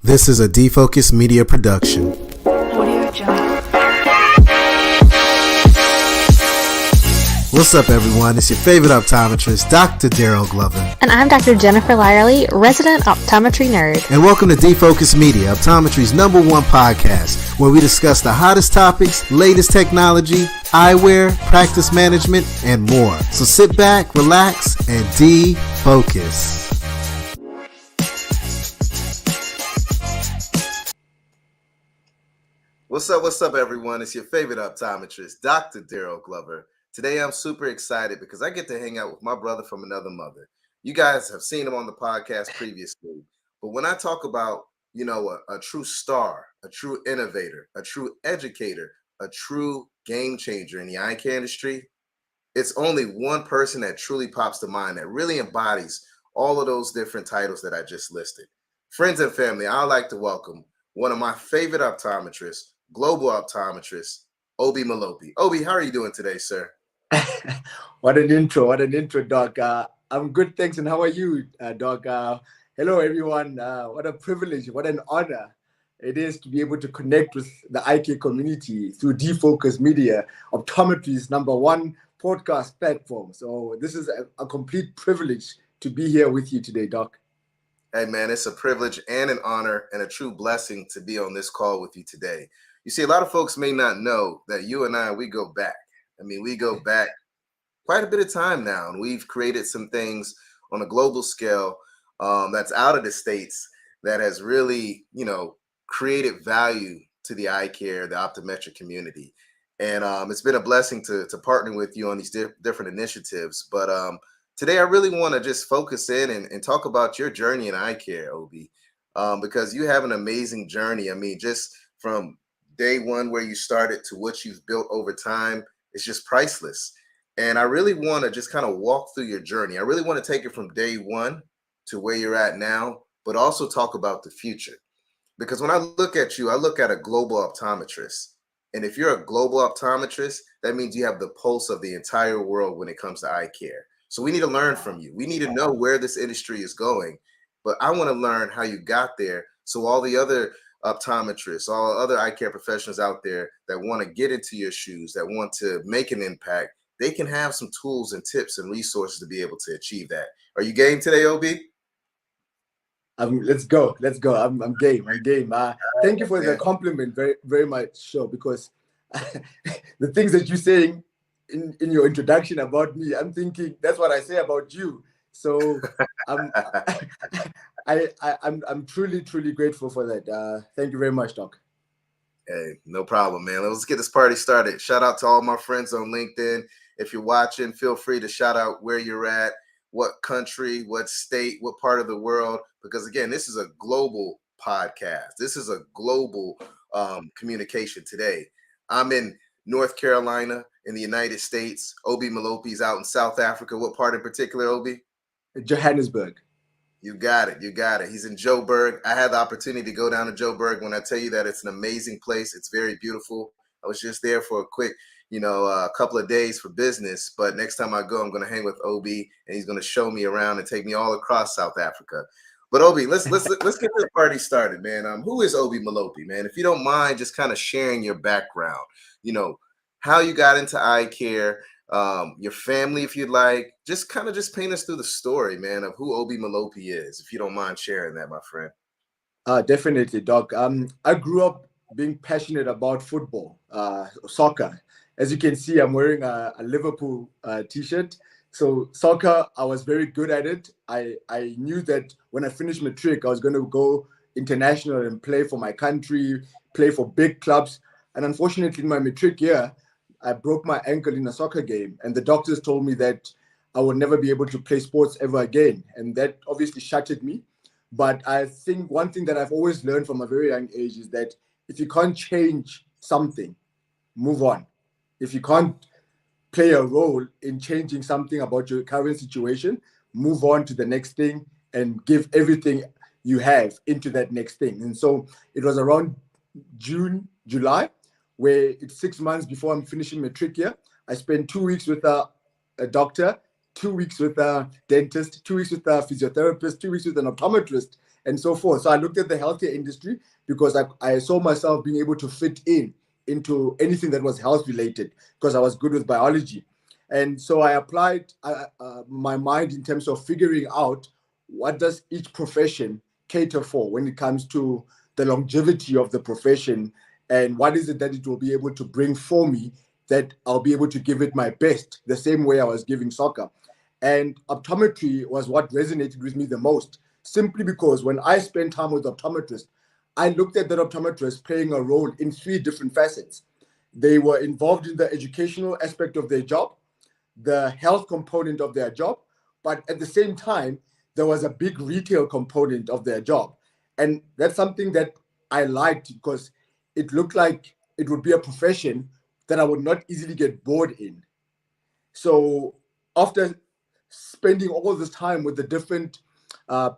This is a Defocus Media production. What's up, everyone? It's your favorite optometrist, Dr. Daryl Glover. And I'm Dr. Jennifer Lyerly, resident optometry nerd. And welcome to Defocus Media, optometry's #1 podcast, where we discuss the hottest topics, latest technology, eyewear, practice management, and more. So sit back, relax, and defocus. What's up, everyone? It's your favorite optometrist, Dr. Daryl Glover. Today, I'm super excited because I get to hang out with my brother from another mother. You guys have seen him on the podcast previously, but when I talk about, a true star, a true innovator, a true educator, a true game changer in the eye care industry, it's only one person that truly pops to mind that really embodies all of those different titles that I just listed. Friends and family, I'd like to welcome one of my favorite optometrists, Global Optometrist, OB Malope. OB, how are you doing today, sir? What an intro, Doc. I'm good, thanks. And how are you, Doc? Hello, everyone. What a privilege, what an honor it is to be able to connect with the eye care community through Defocus Media, optometry's #1 podcast platform. So this is a complete privilege to be here with you today, Doc. Hey, man, it's a privilege and an honor and a true blessing to be on this call with you today. You see, a lot of folks may not know that you and I, we go back. We go back quite a bit of time now, and we've created some things on a global scale that's out of the States that has really, created value to the eye care, the optometric community. And it's been a blessing to partner with you on these different initiatives. But today I really want to just focus in and talk about your journey in eye care, OB, because you have an amazing journey. Just from day one where you started to what you've built over time, it's just priceless. And I really want to just kind of walk through your journey. I really want to take it from day one to where you're at now, but also talk about the future. Because when I look at you, I look at a global optometrist. And if you're a global optometrist, that means you have the pulse of the entire world when it comes to eye care. So we need to learn from you. We need to know where this industry is going. But I want to learn how you got there, so all the other optometrists, all other eye care professionals out there that want to get into your shoes, that want to make an impact, they can have some tools and tips and resources to be able to achieve that. Are you game today, OB? Let's go. I'm game. Thank you for the compliment very, very much, sure, because the things that you're saying in your introduction about me, I'm thinking that's what I say about you. So I'm truly, truly grateful for that. Thank you very much, Doc. Hey, no problem, man. Let's get this party started. Shout out to all my friends on LinkedIn. If you're watching, feel free to shout out where you're at, what country, what state, what part of the world, because again, this is a global podcast. This is a global communication today. I'm in North Carolina in the United States. OB Malope's out in South Africa. What part in particular, OB? Johannesburg. You got it. He's in Joburg. I had the opportunity to go down to Joburg. When I tell you that it's an amazing place, it's very beautiful. I was just there for a quick, a couple of days for business. But next time I go, I'm going to hang with OB, and he's going to show me around and take me all across South Africa. But OB, let's get this party started, man. Who is OB Malope, man? If you don't mind, just kind of sharing your background. How you got into eye care. Your family, if you'd like, just paint us through the story, man, of who OB Malope is, if you don't mind sharing that, my friend. Definitely, Doc. I grew up being passionate about football, soccer. As you can see, I'm wearing a Liverpool t-shirt. So soccer, I was very good at it. I knew that when I finished matric, I was going to go international and play for my country, play for big clubs. And unfortunately, in my matric year, I broke my ankle in a soccer game, and the doctors told me that I would never be able to play sports ever again. And that obviously shattered me. But I think one thing that I've always learned from a very young age is that if you can't change something, move on. If you can't play a role in changing something about your current situation, move on to the next thing and give everything you have into that next thing. And so it was around June, July, where it's 6 months before I'm finishing matric year. I spent 2 weeks with a doctor, 2 weeks with a dentist, 2 weeks with a physiotherapist, 2 weeks with an optometrist, and so forth. So I looked at the healthcare industry because I saw myself being able to fit into anything that was health related because I was good with biology. And so I applied my mind in terms of figuring out what does each profession cater for when it comes to the longevity of the profession, and what is it that it will be able to bring for me that I'll be able to give it my best, the same way I was giving soccer. And optometry was what resonated with me the most, simply because when I spent time with optometrists, I looked at that optometrist playing a role in three different facets. They were involved in the educational aspect of their job, the health component of their job, but at the same time, there was a big retail component of their job. And that's something that I liked because it looked like it would be a profession that I would not easily get bored in. So after spending all this time with the different uh,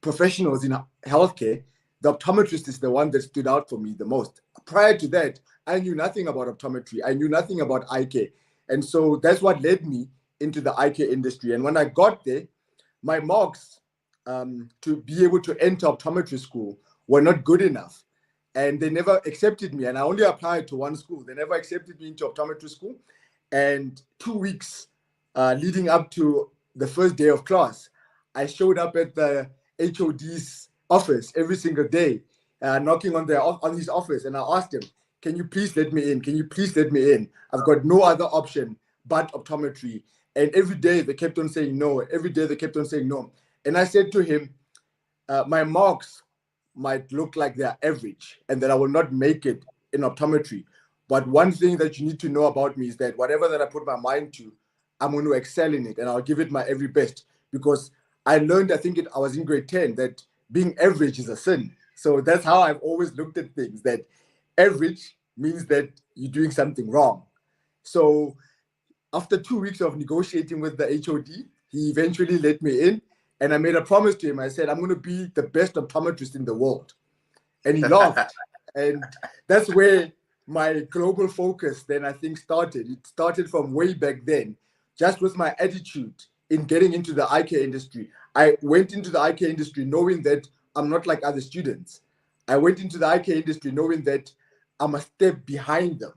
professionals in healthcare, the optometrist is the one that stood out for me the most. Prior to that, I knew nothing about optometry. I knew nothing about eye care. And so that's what led me into the eye care industry. And when I got there, my marks to be able to enter optometry school were not good enough. And they never accepted me. And I only applied to one school. They never accepted me into optometry school. And 2 weeks leading up to the first day of class, I showed up at the HOD's office every single day, knocking on his office, and I asked him, "Can you please let me in? Can you please let me in? I've got no other option but optometry." And every day they kept on saying no. Every day they kept on saying no. And I said to him, "My marks might look like they're average, and that I will not make it in optometry. But one thing that you need to know about me is that whatever that I put my mind to, I'm going to excel in it, and I'll give it my every best." Because I learned, I was in grade 10, that being average is a sin. So that's how I've always looked at things, that average means that you're doing something wrong. So after 2 weeks of negotiating with the HOD, he eventually let me in. And I made a promise to him. I said, "I'm going to be the best optometrist in the world." And he laughed. And that's where my global focus then, I think, started. It started from way back then, just with my attitude in getting into the eye care industry. I went into the eye care industry knowing that I'm not like other students. I went into the eye care industry knowing that I'm a step behind them.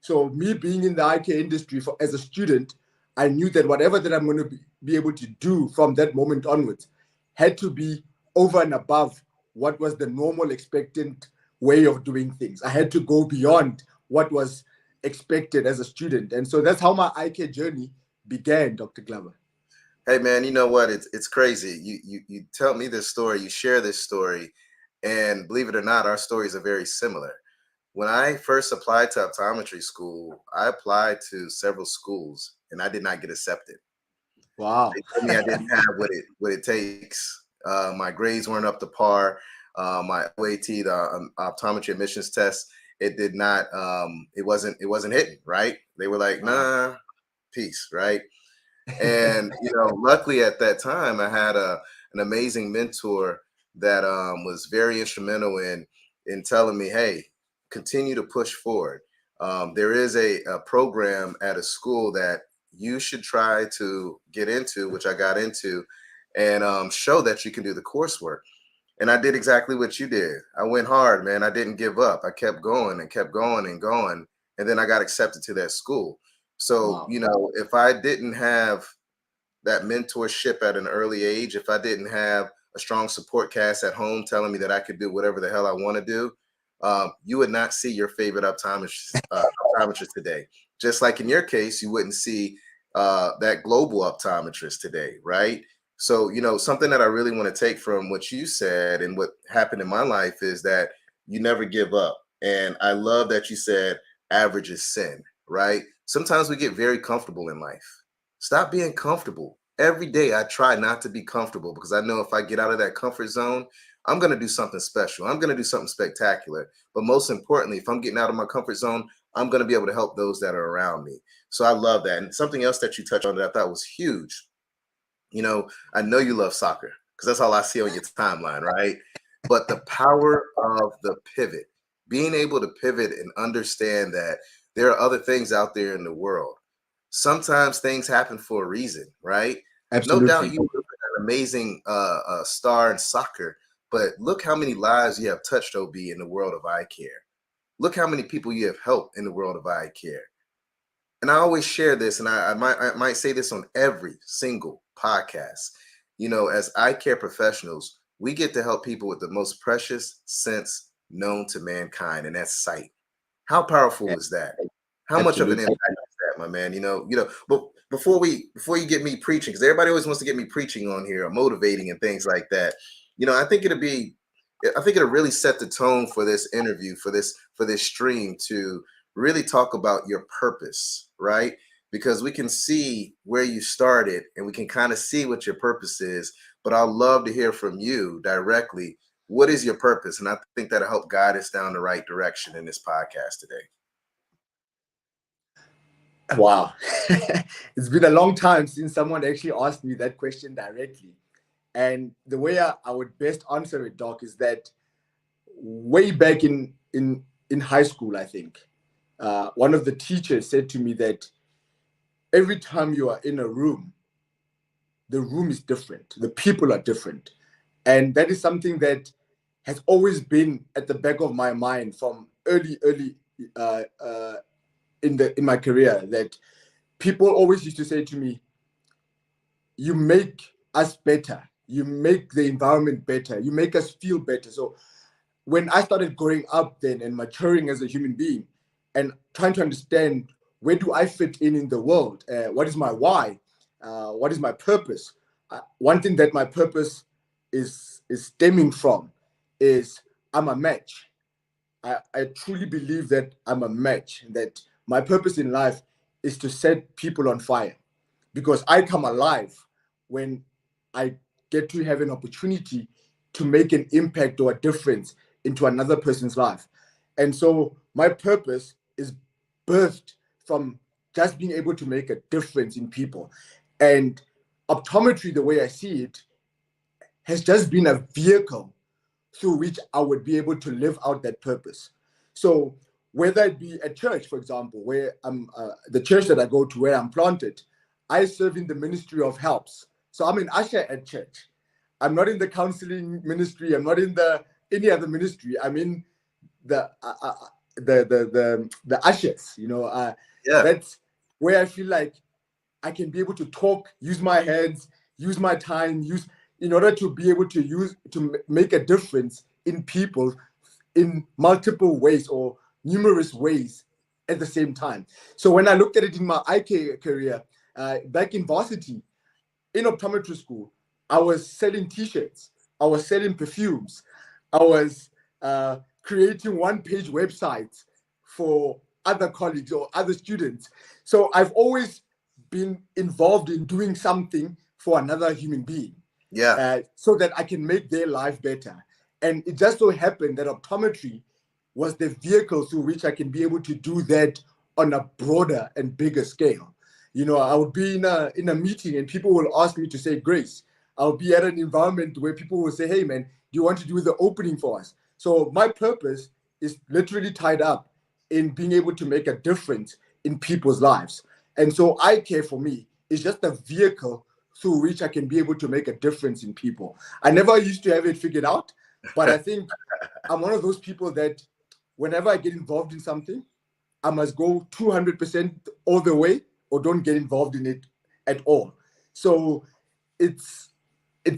So me being in the eye care industry as a student, I knew that whatever that I'm going to be able to do from that moment onwards had to be over and above what was the normal expectant way of doing things. I had to go beyond what was expected as a student. And so that's how my eye care journey began, Dr. Glover. Hey man, you know what? It's crazy. You tell me this story, you share this story, and believe it or not, our stories are very similar. When I first applied to optometry school, I applied to several schools and I did not get accepted. Wow. They told me I didn't have what it takes. My grades weren't up to par. My OAT, the optometry admissions test, it did not. It wasn't hitting right. They were like, "Nah, peace," right? And luckily at that time, I had an amazing mentor that was very instrumental in telling me, "Hey, continue to push forward. There is a program at a school that you should try to get into," which I got into, and show that you can do the coursework. And I did exactly what you did. I went hard, man. I didn't give up. I kept going and kept going and going. And then I got accepted to that school. So, Wow. if I didn't have that mentorship at an early age, if I didn't have a strong support cast at home telling me that I could do whatever the hell I want to do, you would not see your favorite optometrist today. Just like in your case, you wouldn't see that global optometrist today, right? So, something that I really want to take from what you said and what happened in my life is that you never give up. And I love that you said average is sin, right? Sometimes we get very comfortable in life. Stop being comfortable. Every day I try not to be comfortable because I know if I get out of that comfort zone, I'm going to do something special. I'm going to do something spectacular. But most importantly, if I'm getting out of my comfort zone, I'm going to be able to help those that are around me. So I love that. And something else that you touched on that I thought was huge. I know you love soccer because that's all I see on your timeline, right? But the power of the pivot, being able to pivot and understand that there are other things out there in the world. Sometimes things happen for a reason, right? No doubt Absolutely. you were an amazing star in soccer, but look how many lives you have touched, OB, in the world of eye care. Look how many people you have helped in the world of eye care. And I always share this, and I might say this on every single podcast. You know, as eye care professionals, we get to help people with the most precious sense known to mankind, and that's sight. How powerful is that? How much of an Absolutely. impact is that, my man? But before you get me preaching, because everybody always wants to get me preaching on here or motivating and things like that. I think it'll really set the tone for this interview, for this stream, to really talk about your purpose, right? Because we can see where you started and we can kind of see what your purpose is, but I'd love to hear from you directly. What is your purpose? And I think that'll help guide us down the right direction in this podcast today. Wow. It's been a long time since someone actually asked me that question directly. And the way I would best answer it, Doc, is that way back in high school, I think, one of the teachers said to me that every time you are in a room, the room is different. The people are different. And that is something that has always been at the back of my mind from early in my career, that people always used to say to me, you make us better. You make the environment better. You make us feel better. So when I started growing up then and maturing as a human being and trying to understand where do I fit in the world, what is my why, what is my purpose, one thing that my purpose is stemming from is I'm a match. I truly believe that I'm a match, that my purpose in life is to set people on fire, because I come alive when I get to have an opportunity to make an impact or a difference into another person's life. And so my purpose is birthed from just being able to make a difference in people. And optometry, the way I see it, has just been a vehicle through which I would be able to live out that purpose. So whether it be at church, for example, where I'm the church that I go to, where I'm planted, I serve in the ministry of helps. So I'm an usher at church. I'm not in the counseling ministry. I'm not in any other ministry. I'm in the ushers. Yeah. That's where I feel like I can be able to talk, use my hands, use my time, in order to be able to make a difference in people in multiple ways or numerous ways at the same time. So when I looked at it in my eye care career, back in varsity, in optometry school, I was selling T-shirts, I was selling perfumes, I was creating one-page websites for other colleagues or other students. So I've always been involved in doing something for another human being. Yeah. So that I can make their life better. And it just so happened that optometry was the vehicle through which I can be able to do that on a broader and bigger scale. I would be in a meeting and people will ask me to say grace. I'll be at an environment where people will say, hey man, do you want to do the opening for us? So my purpose is literally tied up in being able to make a difference in people's lives. And so eye care for me is just a vehicle through which I can be able to make a difference in people. I never used to have it figured out, but I think I'm one of those people that whenever I get involved in something, I must go 200% all the way or don't get involved in it at all. So it's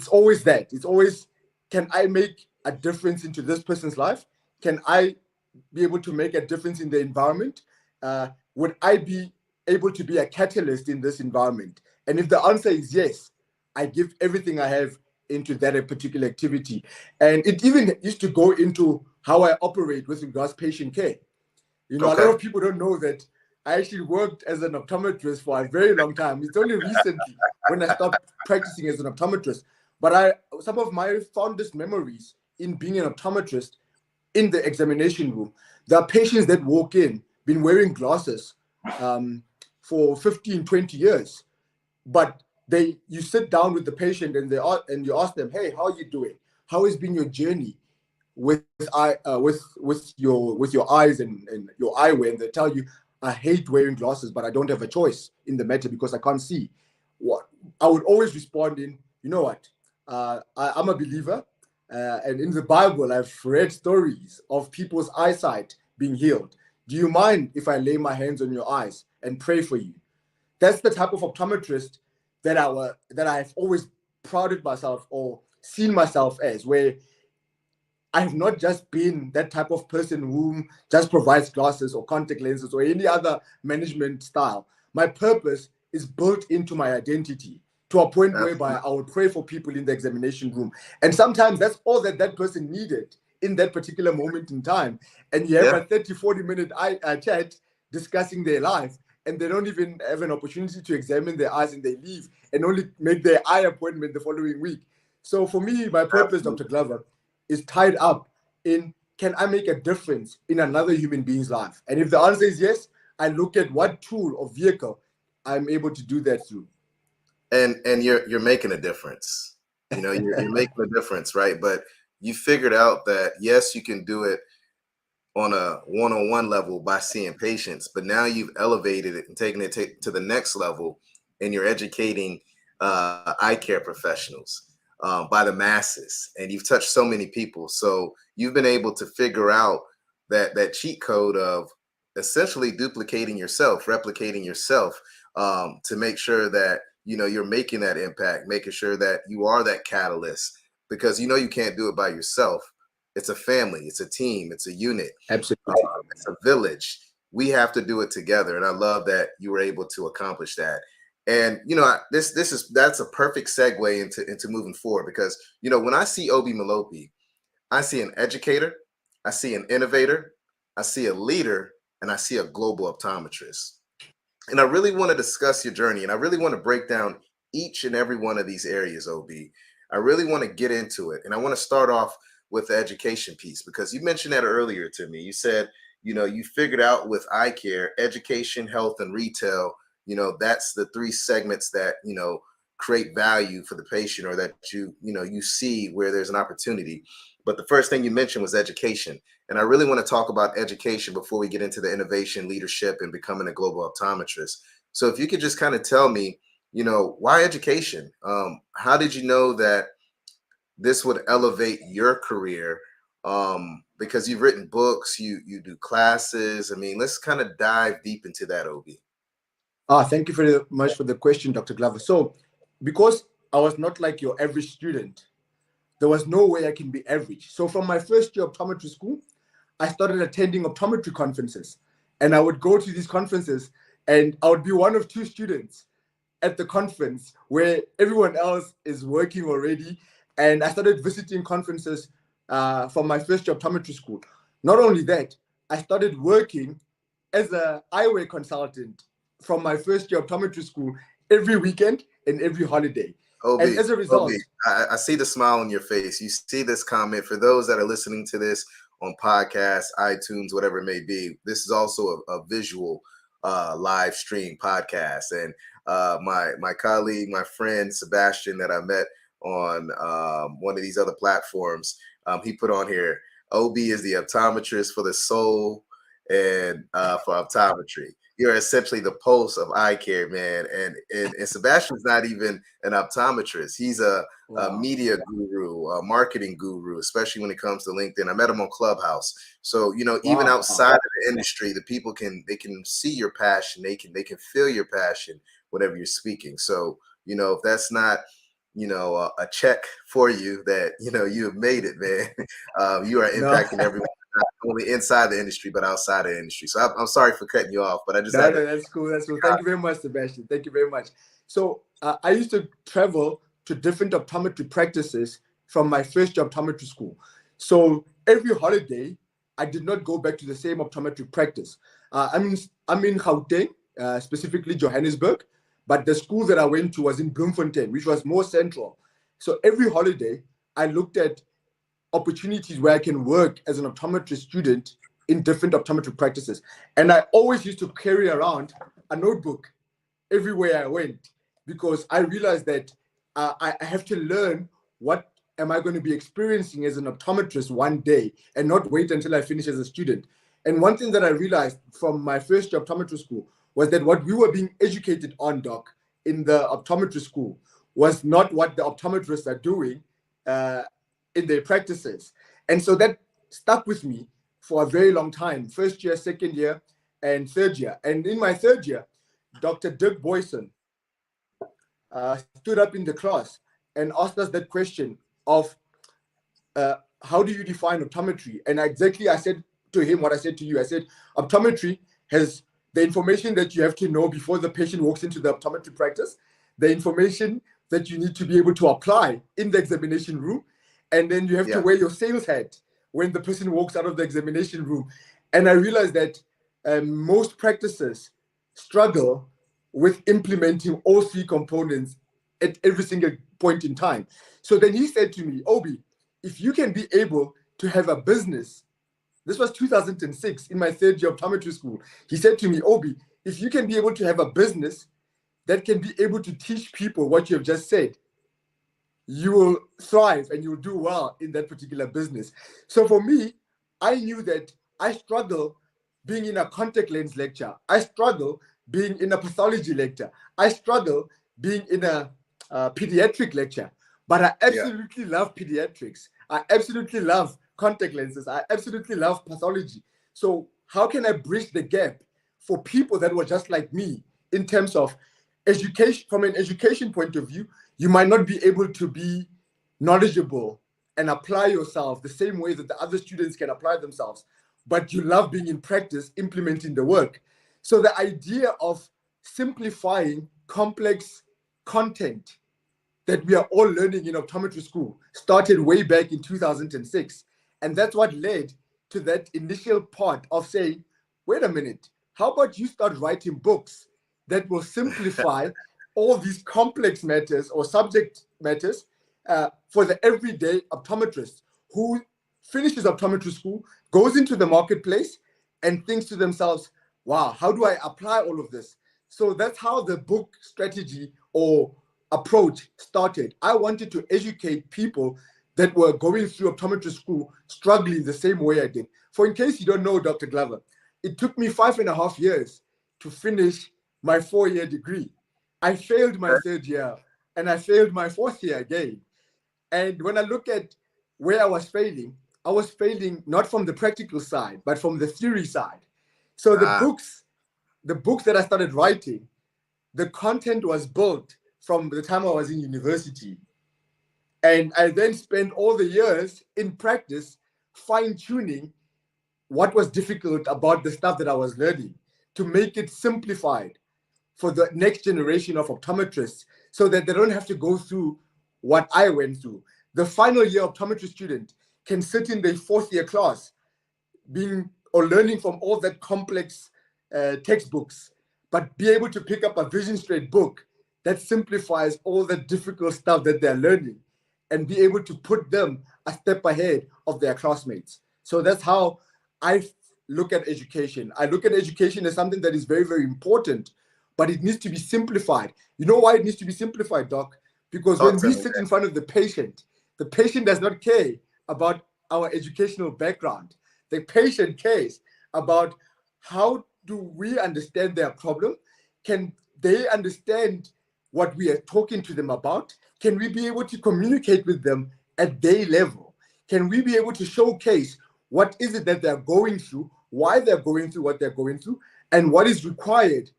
always that. It's always, can I make a difference into this person's life? Can I be able to make a difference in the environment? Would I be able to be a catalyst in this environment? And if the answer is yes, I give everything I have into that particular activity. And it even used to go into how I operate with regards to patient care. A lot of people don't know that I actually worked as an optometrist for a very long time. It's only recently when I stopped practicing as an optometrist. But some of my fondest memories in being an optometrist in the examination room, there are patients that walk in, been wearing glasses for 15, 20 years. But you sit down with the patient and you ask them, hey, how are you doing? How has been your journey with your eyes and your eyewear? And they tell you, I hate wearing glasses, but I don't have a choice in the matter because I can't see. What I would always respond in, you know what? I'm a believer. and in the Bible, I've read stories of people's eyesight being healed. Do you mind if I lay my hands on your eyes and pray for you? That's the type of optometrist that I've always prided myself or seen myself as, where I have not just been that type of person who just provides glasses or contact lenses or any other management style. My purpose is built into my identity to a point whereby I would pray for people in the examination room. And sometimes that's all that person needed in that particular moment in time. And you have a 30, 40-minute chat discussing their life, and they don't even have an opportunity to examine their eyes, and they leave and only make their eye appointment the following week. So for me, my purpose, Dr. Glover, is tied up in, can I make a difference in another human being's life? And if the answer is yes, I look at what tool or vehicle I'm able to do that through. And you're making a difference. You know, you're making a difference, right? But you figured out that yes, you can do it on a one-on-one level by seeing patients, but now you've elevated it and taken it to the next level, and you're educating eye care professionals by the masses, and you've touched so many people. So you've been able to figure out that cheat code of essentially duplicating yourself, replicating yourself, to make sure that you're making that impact, making sure that you are that catalyst, because you can't do it by yourself. It's a family, it's a team, it's a unit. Absolutely. It's a village. We have to do it together, and I love that you were able to accomplish that. And that's a perfect segue into moving forward, because when I see OB Malope, I see an educator, I see an innovator, I see a leader, and I see a global optometrist. And I really want to discuss your journey, and I really want to break down each and every one of these areas, OB. I really want to get into it, and I want to start off with the education piece, because you mentioned that earlier to me. You said, you figured out with eye care, education, health, and retail, that's the three segments that, create value for the patient, or that you see where there's an opportunity. But the first thing you mentioned was education. And I really want to talk about education before we get into the innovation, leadership, and becoming a global optometrist. So if you could just kind of tell me, why education? How did you know that this would elevate your career? Because you've written books, you do classes. I mean, let's kind of dive deep into that, OB. Thank you very much for the question, Dr. Glover. So, because I was not like your average student, there was no way I can be average. So from my first year of optometry school, I started attending optometry conferences, and I would go to these conferences, and I would be one of two students at the conference where everyone else is working already. And I started visiting conferences from my first year optometry school. Not only that, I started working as an eyewear consultant from my first year optometry school every weekend and every holiday. OB, and as a result, I see the smile on your face. You see this comment. For those that are listening to this on podcasts, iTunes, whatever it may be, this is also a visual live stream podcast. And my colleague, my friend Sebastian, that I met on one of these other platforms, he put on here, OB is the optometrist for the soul and for optometry. You're essentially the pulse of eye care, man. And Sebastian's not even an optometrist. He's a media guru, a marketing guru, especially when it comes to LinkedIn. I met him on Clubhouse. So, even outside of the industry, the people can see your passion. They can feel your passion, whatever you're speaking. So, if that's not, a check for you that, you have made it, man. You are impacting everyone. Not only inside the industry, but outside the industry. So I'm sorry for cutting you off, but I just that's cool. That's cool. Thank you very much, Sebastian. Thank you very much. So I used to travel to different optometry practices from my first year optometry school. So every holiday, I did not go back to the same optometry practice. I'm in Gauteng, specifically Johannesburg, but the school that I went to was in Bloemfontein, which was more central. So every holiday, I looked at opportunities where I can work as an optometry student in different optometry practices. And I always used to carry around a notebook everywhere I went, because I realized that I have to learn what am I going to be experiencing as an optometrist one day, and not wait until I finish as a student. And one thing that I realized from my first year optometry school was that what we were being educated on, Doc, in the optometry school was not what the optometrists are doing in their practices. And so that stuck with me for a very long time, first year, second year, and third year. And in my third year, Dr. Dirk Boyson stood up in the class and asked us that question of how do you define optometry? And I said to him what I said to you. I said, optometry has the information that you have to know before the patient walks into the optometry practice, the information that you need to be able to apply in the examination room, and then you have to wear your sales hat when the person walks out of the examination room. And I realized that most practices struggle with implementing all three components at every single point in time. So then he said to me, Obi, if you can be able to have a business, this was 2006 in my third year optometry school. He said to me, Obi, if you can be able to have a business that can be able to teach people what you have just said, you will thrive and you will do well in that particular business. So for me, I knew that I struggle being in a contact lens lecture. I struggle being in a pathology lecture. I struggle being in a pediatric lecture. But I absolutely love pediatrics. I absolutely love contact lenses. I absolutely love pathology. So how can I bridge the gap for people that were just like me in terms of education? From an education point of view, you might not be able to be knowledgeable and apply yourself the same way that the other students can apply themselves, but you love being in practice, implementing the work. So the idea of simplifying complex content that we are all learning in optometry school started way back in 2006. And that's what led to that initial part of saying, wait a minute, how about you start writing books that will simplify all these complex matters or subject matters for the everyday optometrist who finishes optometry school, goes into the marketplace and thinks to themselves, wow, how do I apply all of this? So that's how the book strategy or approach started. I wanted to educate people that were going through optometry school struggling the same way I did. For in case you don't know, Dr. Glover, it took me 5.5 years to finish my 4-year degree. I failed my third year and I failed my fourth year again. And when I look at where I was failing not from the practical side, but from the theory side. So the books that I started writing, the content was built from the time I was in university. And I then spent all the years in practice fine-tuning what was difficult about the stuff that I was learning to make it simplified for the next generation of optometrists so that they don't have to go through what I went through. The final year optometry student can sit in their 4th year class learning from all that complex textbooks, but be able to pick up a Vision Straight book that simplifies all the difficult stuff that they're learning and be able to put them a step ahead of their classmates. So that's how I look at education. I look at education as something that is very, very important, but it needs to be simplified. You know why it needs to be simplified, Doc? Because when we sit in front of the patient does not care about our educational background. The patient cares about how do we understand their problem? Can they understand what we are talking to them about? Can we be able to communicate with them at their level? Can we be able to showcase what is it that they're going through, why they're going through what they're going through, and what is required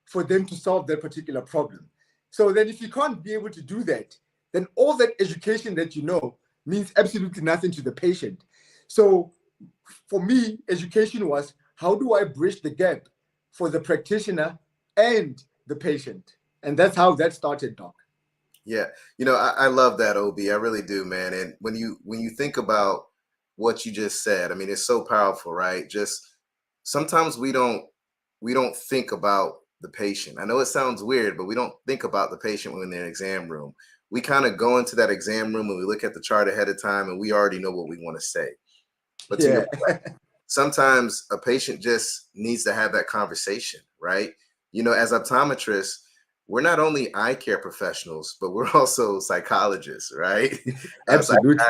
for them to solve their particular problem? So then if you can't be able to do that, then all that education that you know means absolutely nothing to the patient. So for me, education was, how do I bridge the gap for the practitioner and the patient? And that's how that started, Doc. Yeah, I love that, OB. I really do, man. And when you think about what you just said, I mean, it's so powerful, right? Just sometimes we don't think about the patient. I know it sounds weird, but we don't think about the patient when they're in the exam room. We kind of go into that exam room and we look at the chart ahead of time and we already know what we want to say. But to your point, sometimes a patient just needs to have that conversation, right? As optometrists, we're not only eye care professionals, but we're also psychologists, right? Absolutely.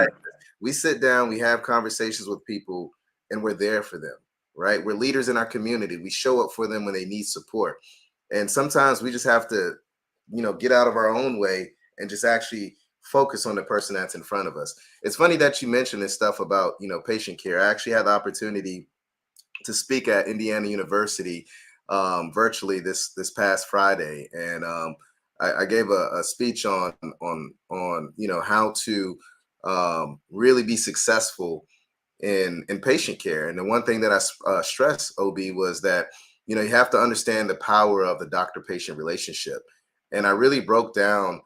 We sit down, we have conversations with people, and we're there for them, right? We're leaders in our community. We show up for them when they need support. And sometimes we just have to, get out of our own way and just actually focus on the person that's in front of us. It's funny that you mentioned this stuff about, patient care. I actually had the opportunity to speak at Indiana University virtually this past Friday, and I gave a speech on how to really be successful in patient care. And the one thing that I stressed, OB, was that you have to understand the power of the doctor-patient relationship. And I really broke down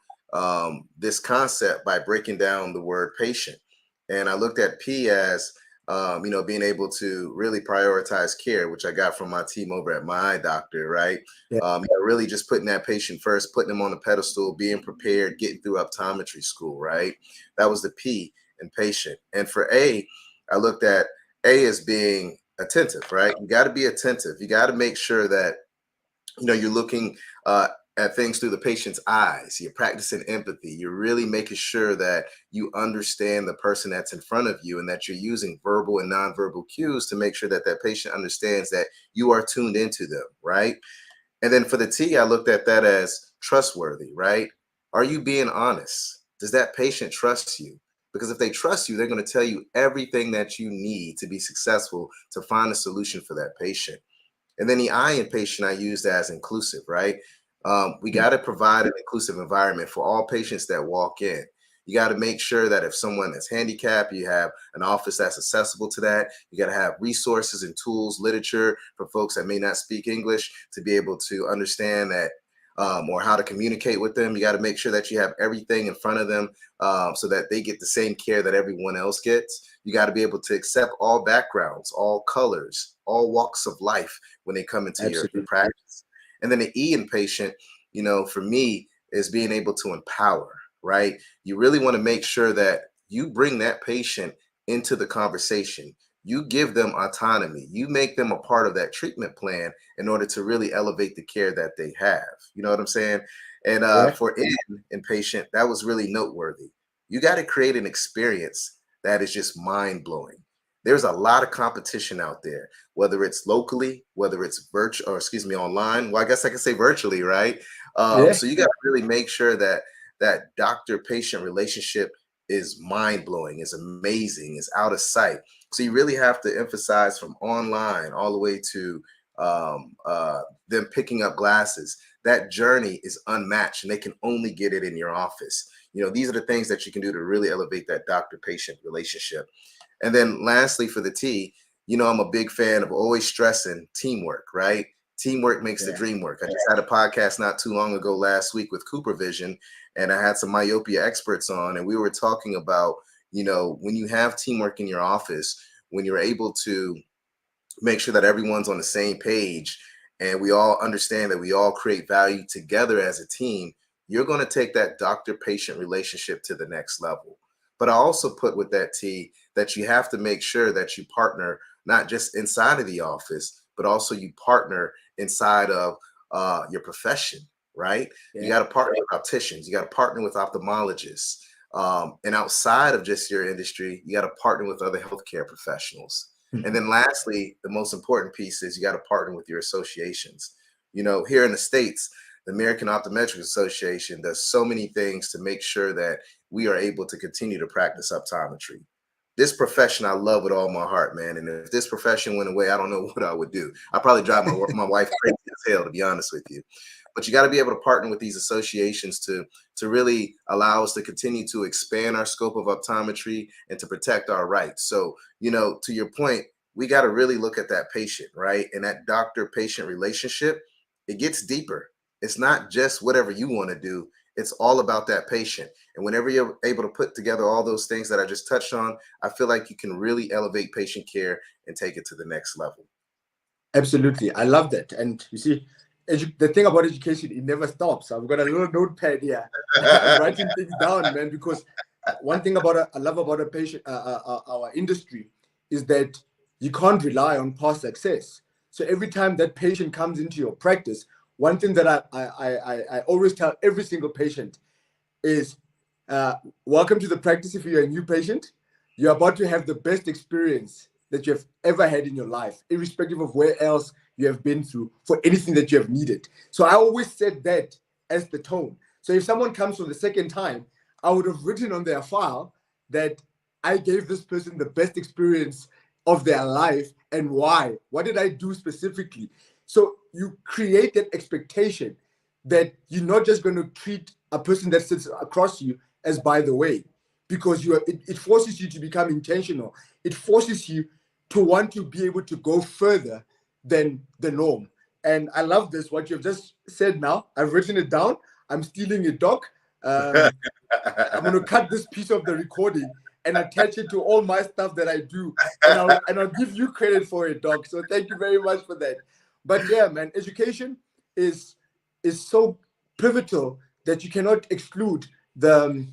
this concept by breaking down the word patient. And I looked at P as being able to really prioritize care, which I got from my team over at my eye doctor, right? Yeah. Really just putting that patient first, putting them on the pedestal, being prepared, getting through optometry school, right? That was the P in patient. And for A, I looked at A as being attentive, right? You got to be attentive. You got to make sure that you're looking at things through the patient's eyes. You're practicing empathy. You're really making sure that you understand the person that's in front of you, and that you're using verbal and nonverbal cues to make sure that that patient understands that you are tuned into them, right? And then for the T, I looked at that as trustworthy, right? Are you being honest? Does that patient trust you? Because if they trust you, they're going to tell you everything that you need to be successful to find a solution for that patient. And then the I in patient I used as inclusive, right? We got to provide an inclusive environment for all patients that walk in. You got to make sure that if someone is handicapped, you have an office that's accessible to that. You got to have resources and tools, literature for folks that may not speak English to be able to understand that or how to communicate with them. You got to make sure that you have everything in front of them so that they get the same care that everyone else gets. You got to be able to accept all backgrounds, all colors, all walks of life when they come into your practice. And then the E in patient, for me, is being able to empower, right? You really want to make sure that you bring that patient into the conversation. You give them autonomy. You make them a part of that treatment plan in order to really elevate the care that they have. You know what I'm saying? And for in patient, that was really noteworthy. You got to create an experience that is just mind blowing. There's a lot of competition out there, whether it's locally, whether it's virtual, or excuse me, online. Well, I guess I can say virtually, right? So you got to really make sure that that doctor-patient relationship is mind-blowing, is amazing, is out of sight. So you really have to emphasize from online all the way to them picking up glasses. That journey is unmatched, and they can only get it in your office. These are the things that you can do to really elevate that doctor-patient relationship. And then lastly, for the T, I'm a big fan of always stressing teamwork, right? Teamwork makes the dream work. I just had a podcast not too long ago last week with Cooper Vision, and I had some myopia experts on, and we were talking about, when you have teamwork in your office, when you're able to make sure that everyone's on the same page and we all understand that we all create value together as a team, you're going to take that doctor-patient relationship to the next level. But I also put with that T that you have to make sure that you partner not just inside of the office, but also you partner inside of your profession, right? You got to partner with opticians, you got to partner with ophthalmologists. And outside of just your industry, you got to partner with other healthcare professionals. And then lastly, the most important piece is you got to partner with your associations. Here in the States, the American Optometric Association does so many things to make sure that we are able to continue to practice optometry. This profession I love with all my heart, man. And if this profession went away, I don't know what I would do. I'd probably drive my wife crazy as hell, to be honest with you. But you got to be able to partner with these associations to really allow us to continue to expand our scope of optometry and to protect our rights. So, to your point, we got to really look at that patient, right? And that doctor-patient relationship, it gets deeper. It's not just whatever you want to do. It's all about that patient. And whenever you're able to put together all those things that I just touched on, I feel like you can really elevate patient care and take it to the next level. Absolutely. I love that. And you see, the thing about education, it never stops. I've got a little notepad here. I'm writing things down, man, because one thing I love about a patient, our industry, is that you can't rely on past success. So every time that patient comes into your practice, one thing that I always tell every single patient is, welcome to the practice. If you're a new patient, you're about to have the best experience that you have ever had in your life, irrespective of where else you have been through, for anything that you have needed. So I always set that as the tone. So if someone comes for the second time, I would have written on their file that I gave this person the best experience of their life and why. What did I do specifically? So you create that expectation that you're not just going to treat a person that sits across you as by the way, because it forces you to become intentional. It forces you to want to be able to go further than the norm. And I love this, what you've just said now. I've written it down. I'm stealing it, Doc. I'm going to cut this piece of the recording and attach it to all my stuff that I do. And I'll give you credit for it, Doc. So thank you very much for that. But yeah, man, education is so pivotal that you cannot exclude the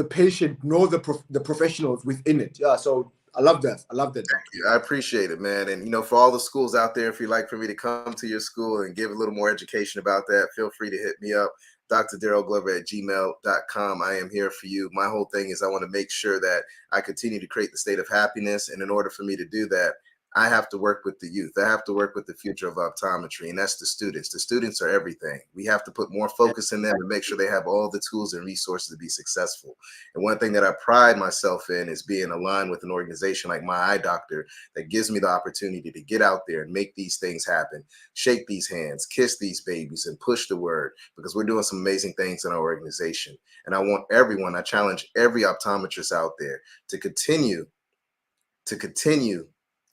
patient nor the professionals within it. Yeah, so I love that. I love that, Doc. I appreciate it, man. And, for all the schools out there, if you'd like for me to come to your school and give a little more education about that, feel free to hit me up, drdarrellglover@gmail.com. I am here for you. My whole thing is I want to make sure that I continue to create the state of happiness. And in order for me to do that, I have to work with the youth. I have to work with the future of optometry, and that's the students. The students are everything. We have to put more focus in them and make sure they have all the tools and resources to be successful. And one thing that I pride myself in is being aligned with an organization like My Eye Doctor that gives me the opportunity to get out there and make these things happen, shake these hands, kiss these babies, and push the word, because we're doing some amazing things in our organization. And I challenge every optometrist out there to continue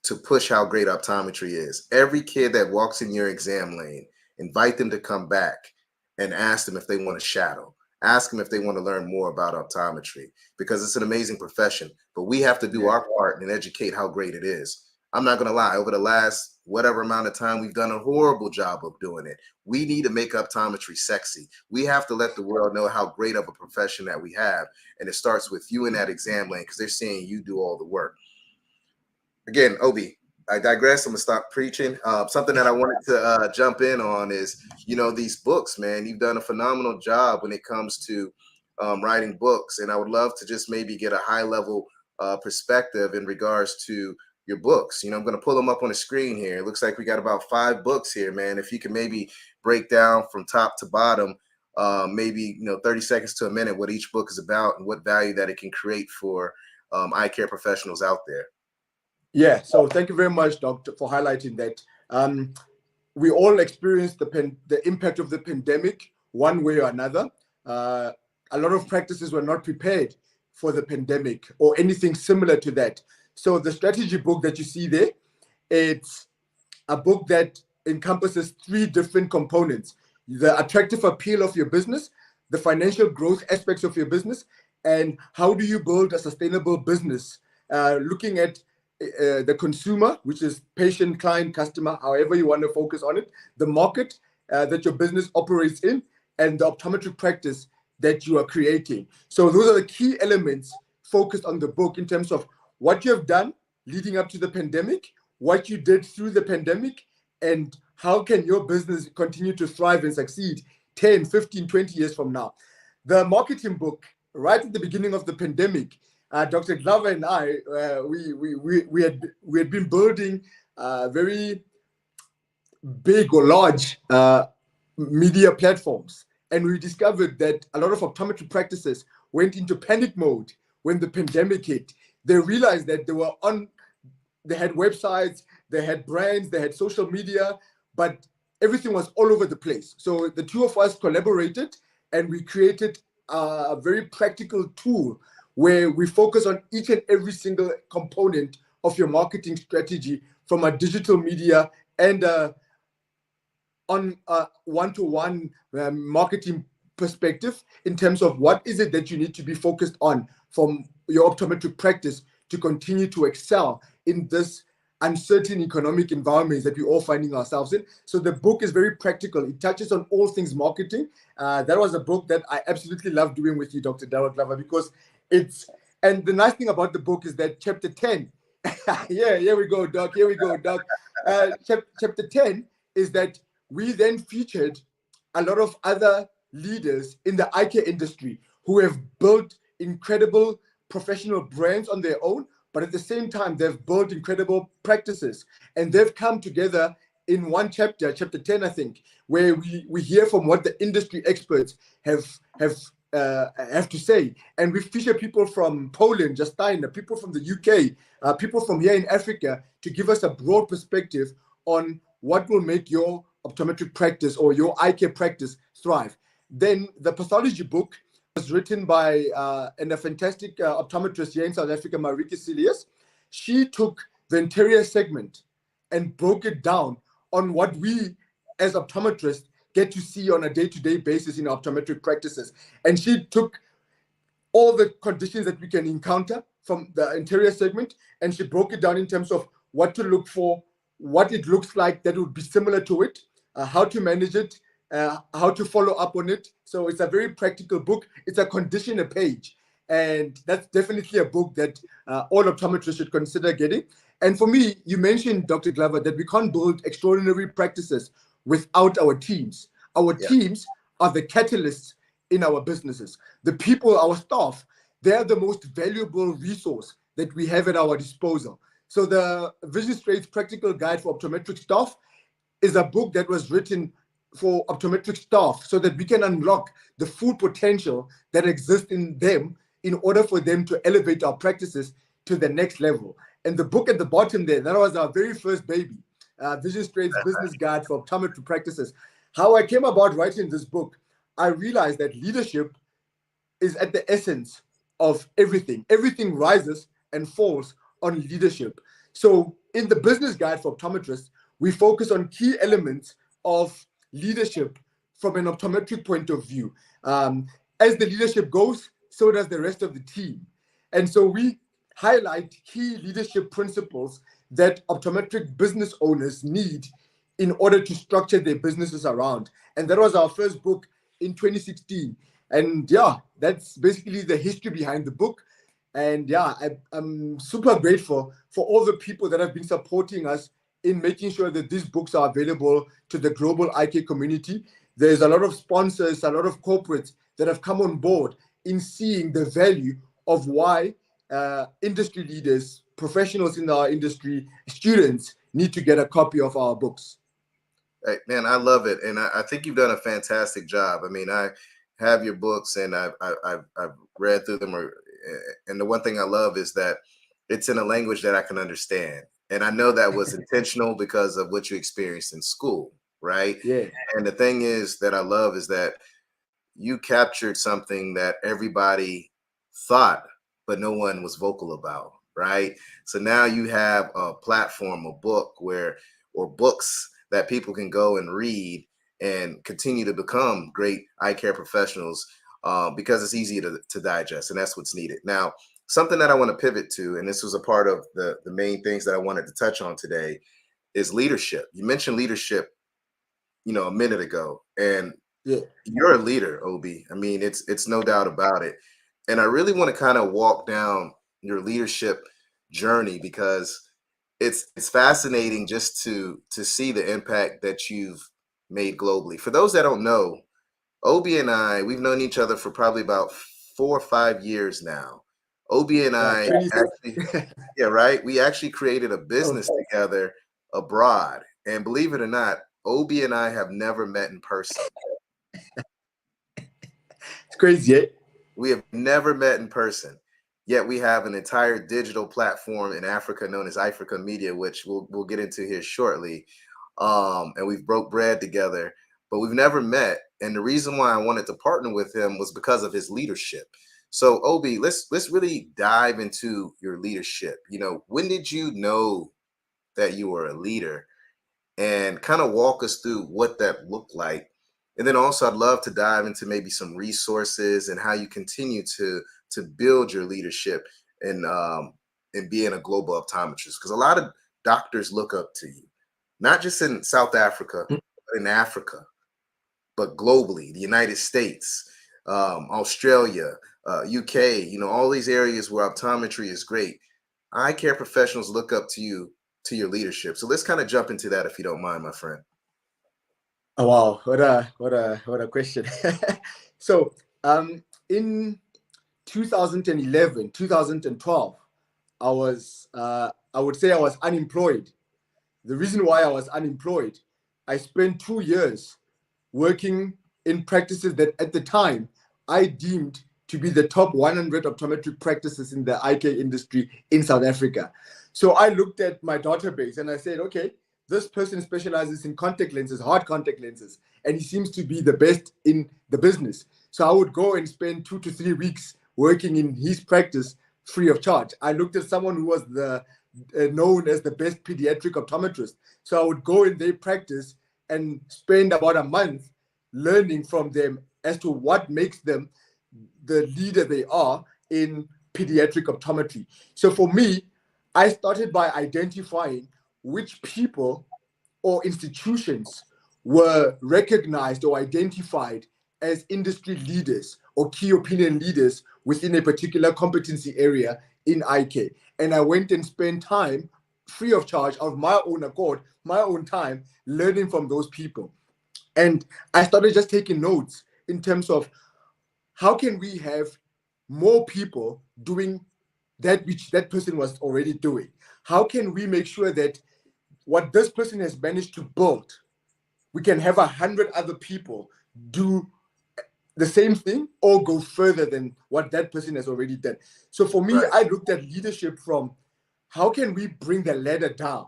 to push how great optometry is. Every kid that walks in your exam lane, invite them to come back and ask them if they want to shadow. Ask them if they want to learn more about optometry, because it's an amazing profession, but we have to do our part and educate how great it is. I'm not going to lie, over the last whatever amount of time, we've done a horrible job of doing it. We need to make optometry sexy. We have to let the world know how great of a profession that we have. And it starts with you in that exam lane, because they're seeing you do all the work. Again, Obi, I digress. I'm gonna stop preaching. Something that I wanted to jump in on is, these books, man. You've done a phenomenal job when it comes to writing books, and I would love to just maybe get a high level perspective in regards to your books. I'm gonna pull them up on the screen here. It looks like we got about 5 books here, man. If you can maybe break down from top to bottom, maybe 30 seconds to a minute, what each book is about and what value that it can create for eye care professionals out there. Yeah, so thank you very much, Doctor, for highlighting that. We all experienced the impact of the pandemic one way or another. A lot of practices were not prepared for the pandemic or anything similar to that. So the strategy book that you see there, it's a book that encompasses 3 different components: the attractive appeal of your business, the financial growth aspects of your business, and how do you build a sustainable business, looking at the consumer, which is patient, client, customer, however you want to focus on it, the market that your business operates in, and the optometric practice that you are creating. So those are the key elements focused on the book in terms of what you have done leading up to the pandemic, what you did through the pandemic, and how can your business continue to thrive and succeed 10, 15, 20 years from now. The marketing book, right at the beginning of the pandemic, Dr. Glover and I, we had been building very big or large media platforms, and we discovered that a lot of optometry practices went into panic mode when the pandemic hit. They realized that they had websites, they had brands, they had social media, but everything was all over the place. So the 2 of us collaborated, and we created a very practical tool where we focus on each and every single component of your marketing strategy, from a digital media and on a one-to-one marketing perspective, in terms of what is it that you need to be focused on from your optometric practice to continue to excel in this uncertain economic environments that we're all finding ourselves in. So the book is very practical. It touches on all things marketing. That was a book that I absolutely love doing with you, Dr. Darrell Glover, because and the nice thing about the book is that chapter 10, here we go, Doc. Chapter 10 is that we then featured a lot of other leaders in the eye care industry who have built incredible professional brands on their own, but at the same time, they've built incredible practices, and they've come together in one chapter 10, I think, where we hear from what the industry experts have have to say. And we feature people from Poland, Justina, people from the UK, people from here in Africa, to give us a broad perspective on what will make your optometric practice or your eye care practice thrive. Then the pathology book was written by and a fantastic optometrist here in South Africa, Marika Silius. She took the anterior segment and broke it down on what we as optometrists get to see on a day-to-day basis in optometric practices. And she took all the conditions that we can encounter from the anterior segment, and she broke it down in terms of what to look for, what it looks like that would be similar to it, how to manage it, how to follow up on it. So it's a very practical book. It's a conditioner page. And that's definitely a book that all optometrists should consider getting. And for me, you mentioned, Dr. Glover, that we can't build extraordinary practices without our teams. Our teams are the catalysts in our businesses. The people, our staff, they're the most valuable resource that we have at our disposal. So the Vision Straight's Practical Guide for Optometric Staff is a book that was written for optometric staff so that we can unlock the full potential that exists in them in order for them to elevate our practices to the next level. And the book at the bottom there, that was our very first baby, Vision Straight's Business Guide for Optometry Practices. How I came about writing this book, I realized that leadership is at the essence of everything. Everything rises and falls on leadership. So in the Business Guide for Optometrists, we focus on key elements of leadership from an optometric point of view. As the leadership goes, so does the rest of the team. And so we highlight key leadership principles that optometric business owners need in order to structure their businesses around. And that was our first book in 2016. And yeah, that's basically the history behind the book. And yeah, I'm super grateful for all the people that have been supporting us in making sure that these books are available to the global eye care community. There's a lot of sponsors, a lot of corporates that have come on board in seeing the value of why industry leaders, professionals in our industry, students need to get a copy of our books. Hey, man, I love it. And I think you've done a fantastic job. I mean, I have your books and I've read through them. And the one thing I love is that it's in a language that I can understand. And I know that was intentional because of what you experienced in school, right? Yeah. And the thing is that I love is that you captured something that everybody thought, but no one was vocal about, right? So now you have a platform, a book or books that people can go and read and continue to become great eye care professionals because it's easy to digest, and that's what's needed. Now, something that I want to pivot to, and this was a part of the main things that I wanted to touch on today, is leadership. You mentioned leadership, a minute ago, and you're a leader, OB. I mean, it's no doubt about it. And I really want to kind of walk down your leadership journey because it's fascinating just to see the impact that you've made globally. For those that don't know, OB and I, we've known each other for probably about 4 or 5 years now. OB and I actually, yeah, right. We actually created a business together abroad. And believe it or not, OB and I have never met in person. It's crazy, eh? We have never met in person. Yet we have an entire digital platform in Africa known as Africa Media, which we'll get into here shortly. And we've broke bread together, but we've never met. And the reason why I wanted to partner with him was because of his leadership. So OB, let's really dive into your leadership. When did you know that you were a leader? And kind of walk us through what that looked like. And then also I'd love to dive into maybe some resources and how you continue to build your leadership and being a global optometrist. Because a lot of doctors look up to you, not just in South Africa, but in Africa, but globally, the United States, Australia, UK, all these areas where optometry is great. Eye care professionals look up to you, to your leadership. So let's kind of jump into that if you don't mind, my friend. Oh, wow, what a question. So in 2011, 2012, I would say I was unemployed. The reason why I was unemployed, I spent 2 years working in practices that at the time I deemed to be the top 100 optometric practices in the eye care industry in South Africa. So I looked at my database and I said, okay, this person specializes in contact lenses, hard contact lenses, and he seems to be the best in the business. So I would go and spend 2 to 3 weeks working in his practice free of charge. I looked at someone who was known as the best pediatric optometrist. So I would go in their practice and spend about a month learning from them as to what makes them the leader they are in pediatric optometry. So for me, I started by identifying which people or institutions were recognized or identified as industry leaders or key opinion leaders within a particular competency area in eye care. And I went and spent time free of charge of my own accord, my own time, learning from those people. And I started just taking notes in terms of how can we have more people doing that which that person was already doing? How can we make sure that what this person has managed to build, we can have 100 other people do the same thing or go further than what that person has already done? So for me, Right. I looked at leadership from how can we bring the ladder down?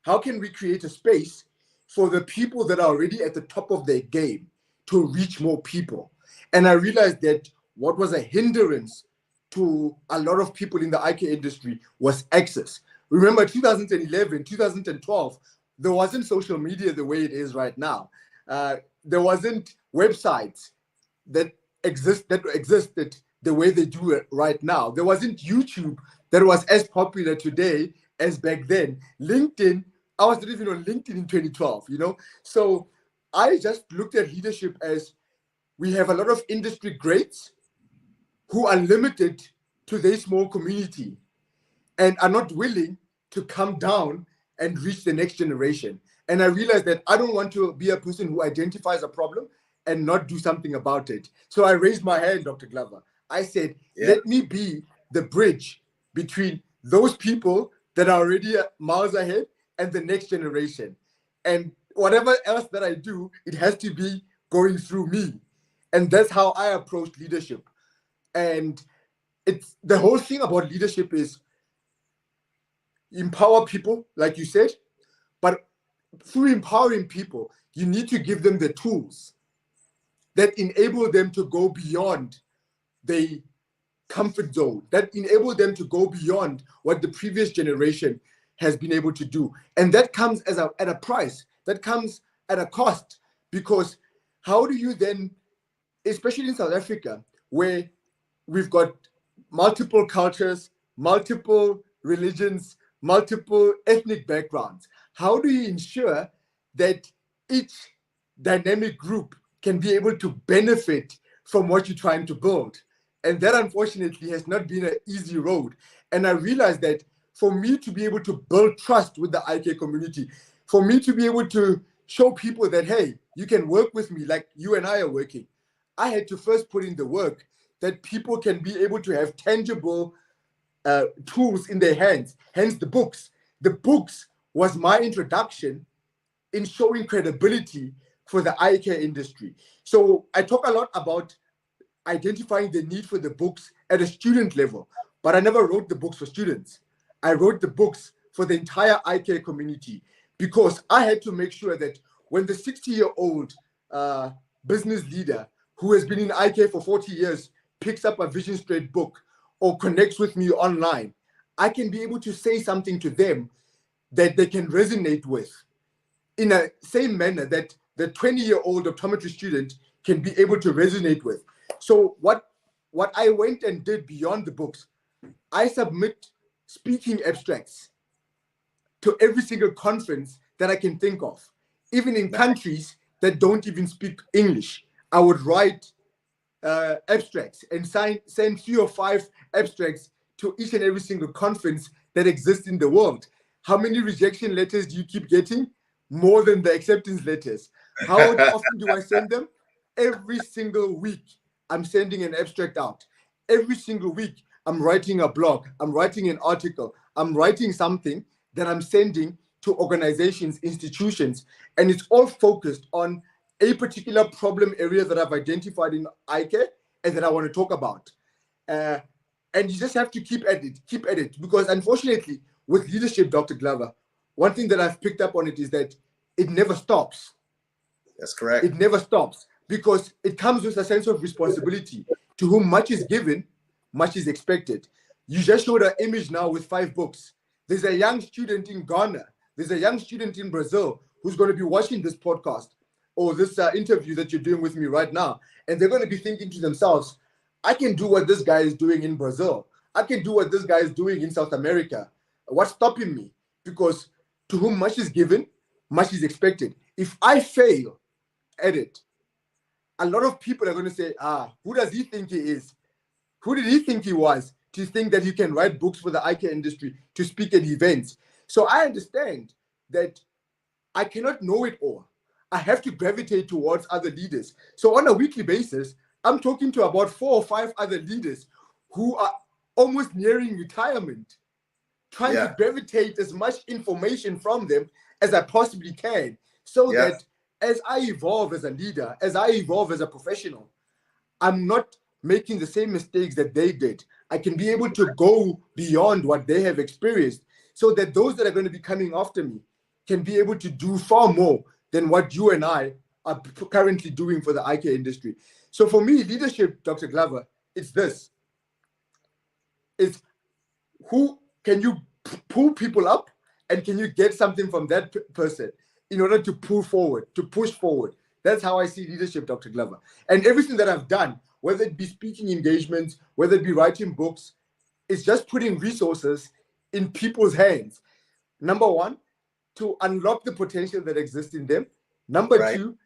How can we create a space for the people that are already at the top of their game to reach more people? And I realized that what was a hindrance to a lot of people in the eye care industry was access. Remember 2011, 2012, there wasn't social media the way it is right now. There wasn't websites that existed the way they do it right now. There wasn't YouTube that was as popular today as back then. LinkedIn, I was not even on LinkedIn in 2012, you know? So I just looked at leadership as we have a lot of industry greats who are limited to their small community and are not willing to come down and reach the next generation. And I realized that I don't want to be a person who identifies a problem and not do something about it. So I raised my hand, Dr. Glover. I said, let me be the bridge between those people that are already miles ahead and the next generation. And whatever else that I do, it has to be going through me. And that's how I approach leadership. And it's the whole thing about leadership is empower people, like you said, but through empowering people, you need to give them the tools that enable them to go beyond their comfort zone, that enable them to go beyond what the previous generation has been able to do. And that comes at a price, that comes at a cost, because how do you then, especially in South Africa, where we've got multiple cultures, multiple religions, multiple ethnic backgrounds, how do you ensure that each dynamic group can be able to benefit from what you're trying to build? And that, unfortunately, has not been an easy road. And I realized that for me to be able to build trust with the eye care community, for me to be able to show people that, hey, you can work with me like you and I are working, I had to first put in the work that people can be able to have tangible tools in their hands, hence the books. The books was my introduction in showing credibility for the eye care industry. So I talk a lot about identifying the need for the books at a student level, but I never wrote the books for students. I wrote the books for the entire eye care community because I had to make sure that when the 60-year-old business leader who has been in eye care for 40 years picks up a Vision Straight book or connects with me online, I can be able to say something to them that they can resonate with in a same manner that the 20-year-old optometry student can be able to resonate with. So what I went and did beyond the books, I submit speaking abstracts to every single conference that I can think of, even in countries that don't even speak English. I would write abstracts and send 3 or 5 abstracts to each and every single conference that exists in the world. How many rejection letters do you keep getting? More than the acceptance letters. How often do I send them? Every single week, I'm sending an abstract out. Every single week, I'm writing a blog. I'm writing an article. I'm writing something that I'm sending to organizations, institutions, and it's all focused on a particular problem area that I've identified in eye care and that I want to talk about. And you just have to keep at it, because unfortunately, with leadership, Dr. Glover, one thing that I've picked up on it is that it never stops. That's correct. It never stops, because it comes with a sense of responsibility. To whom much is given, much is expected. You just showed an image now with 5 books. There's a young student in Ghana, there's a young student in Brazil who's going to be watching this podcast or this interview that you're doing with me right now. And they're going to be thinking to themselves, I can do what this guy is doing in Brazil. I can do what this guy is doing in South America. What's stopping me? Because to whom much is given, much is expected. If I fail at it, a lot of people are going to say, who does he think he is? Who did he think he was to think that he can write books for the eye care industry, to speak at events? So I understand that I cannot know it all. I have to gravitate towards other leaders. So on a weekly basis, I'm talking to about 4 or 5 other leaders who are almost nearing retirement, trying to gravitate as much information from them as I possibly can, so that as I evolve as a leader, as I evolve as a professional, I'm not making the same mistakes that they did. I can be able to go beyond what they have experienced, so that those that are going to be coming after me can be able to do far more than what you and I are currently doing for the eye care industry. So for me, leadership, Dr. Glover, it's this. It's who can you pull people up, and can you get something from that person in order to pull forward, to push forward. That's how I see leadership, Dr. Glover. And everything that I've done, whether it be speaking engagements, whether it be writing books, it's just putting resources in people's hands. Number one, to unlock the potential that exists in them. Number two,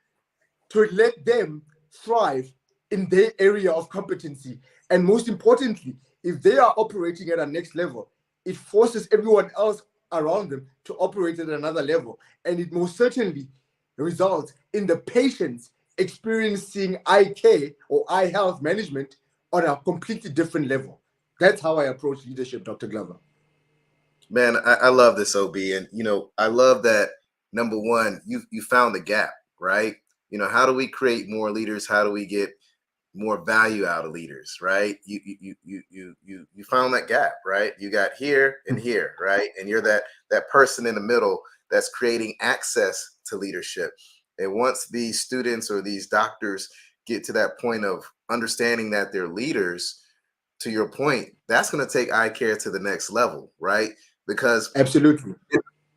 to let them thrive in their area of competency. And most importantly, if they are operating at a next level, it forces everyone else around them to operate at another level. And it most certainly results in the patients experiencing eye care or eye health management on a completely different level. That's how I approach leadership, Dr. Glover. Man, I love this, OB. And, I love that, number one, you found the gap, right? How do we create more leaders? How do we get more value out of leaders, right? You found that gap, right? You got here and here, right? And you're that person in the middle that's creating access to leadership. And once these students or these doctors get to that point of understanding that they're leaders, to your point, that's going to take eye care to the next level, right? Because absolutely,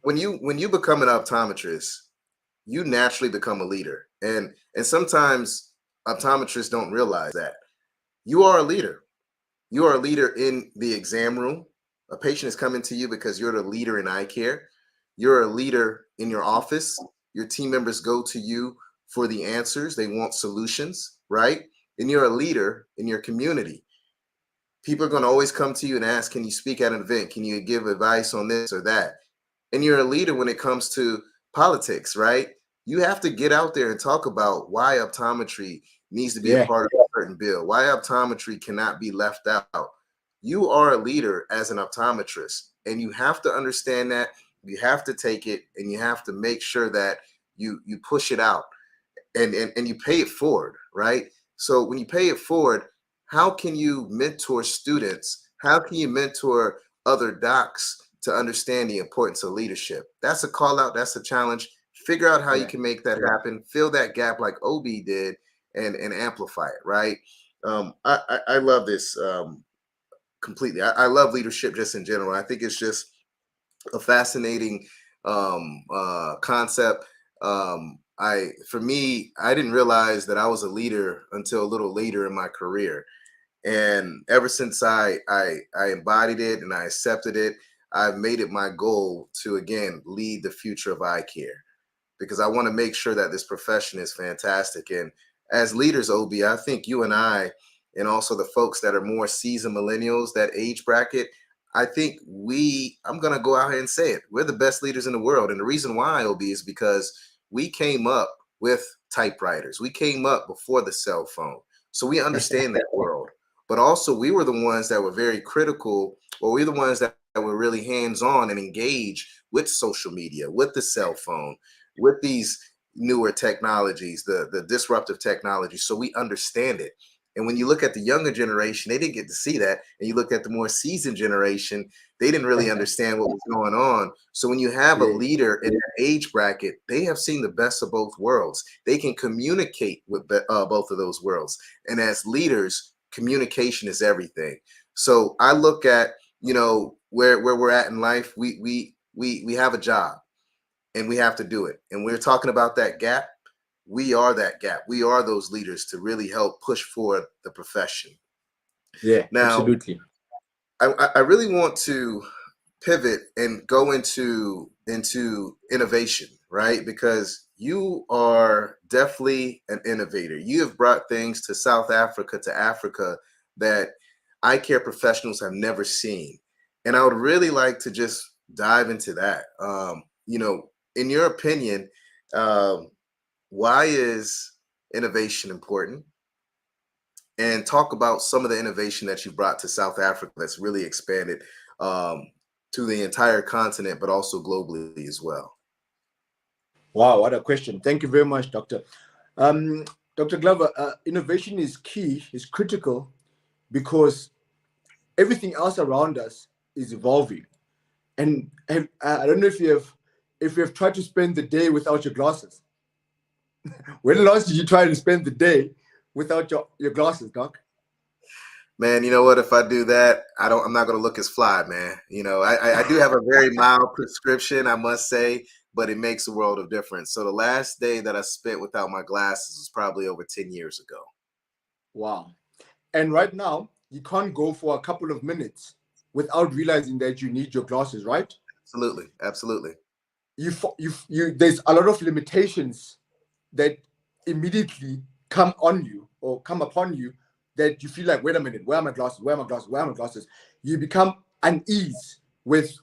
when you become an optometrist, you naturally become a leader. And sometimes optometrists don't realize that you are a leader. You are a leader in the exam room. A patient is coming to you because you're the leader in eye care. You're a leader in your office. Your team members go to you for the answers. They want solutions, right? And you're a leader in your community. People are going to always come to you and ask, can you speak at an event? Can you give advice on this or that? And you're a leader when it comes to politics, right? You have to get out there and talk about why optometry needs to be a part of a certain bill, why optometry cannot be left out. You are a leader as an optometrist, and you have to understand that. You have to take it, and you have to make sure that you push it out and you pay it forward, right? So when you pay it forward, how can you mentor students? How can you mentor other docs to understand the importance of leadership? That's a call out. That's a challenge. Figure out how you can make that happen. Fill that gap like OB did, and amplify it, right? I love this completely. I love leadership just in general. I think it's just a fascinating concept. For me, I didn't realize that I was a leader until a little later in my career. And ever since I embodied it and I accepted it, I've made it my goal to, again, lead the future of eye care, because I want to make sure that this profession is fantastic. And as leaders, OB, I think you and I, and also the folks that are more seasoned millennials, that age bracket, I think I'm going to go out here and say it, we're the best leaders in the world. And the reason why, OB, is because we came up with typewriters. We came up before the cell phone. So we understand that world. But also we were the ones that were very critical, or we were the ones that were really hands-on and engaged with social media, with the cell phone, with these newer technologies, the disruptive technologies. So we understand it. And when you look at the younger generation, they didn't get to see that. And you look at the more seasoned generation, they didn't really understand what was going on. So when you have a leader in that age bracket, they have seen the best of both worlds. They can communicate with both of those worlds. And as leaders, communication is everything. So I look at, you know, where we're at in life. We have a job and we have to do it. And we're talking about that gap. We are that gap. We are those leaders to really help push forward the profession. Yeah, now, absolutely. I really want to pivot and go into innovation, right? Because you are definitely an innovator. You have brought things to South Africa, to Africa, that eye care professionals have never seen. And I would really like to just dive into that. You know, in your opinion, why is innovation important? And talk about some of the innovation that you brought to South Africa that's really expanded to the entire continent, but also globally as well. Wow, what a question. Thank you very much, Doctor. Dr. Glover, innovation is key, is critical, because everything else around us is evolving. And I don't know if you have tried to spend the day without your glasses. When last did you try to spend the day without your glasses, Doc? Man, you know what? If I do that, I'm not going to look as fly, man. You know, I do have a very mild prescription, I must say, but it makes a world of difference. So the last day that I spent without my glasses was probably over 10 years ago. Wow. And right now, you can't go for a couple of minutes without realizing that you need your glasses, right? Absolutely. Absolutely. There's a lot of limitations that immediately come on you or come upon you, that you feel like, wait a minute, where are my glasses? Where are my glasses? Where are my glasses? You become unease with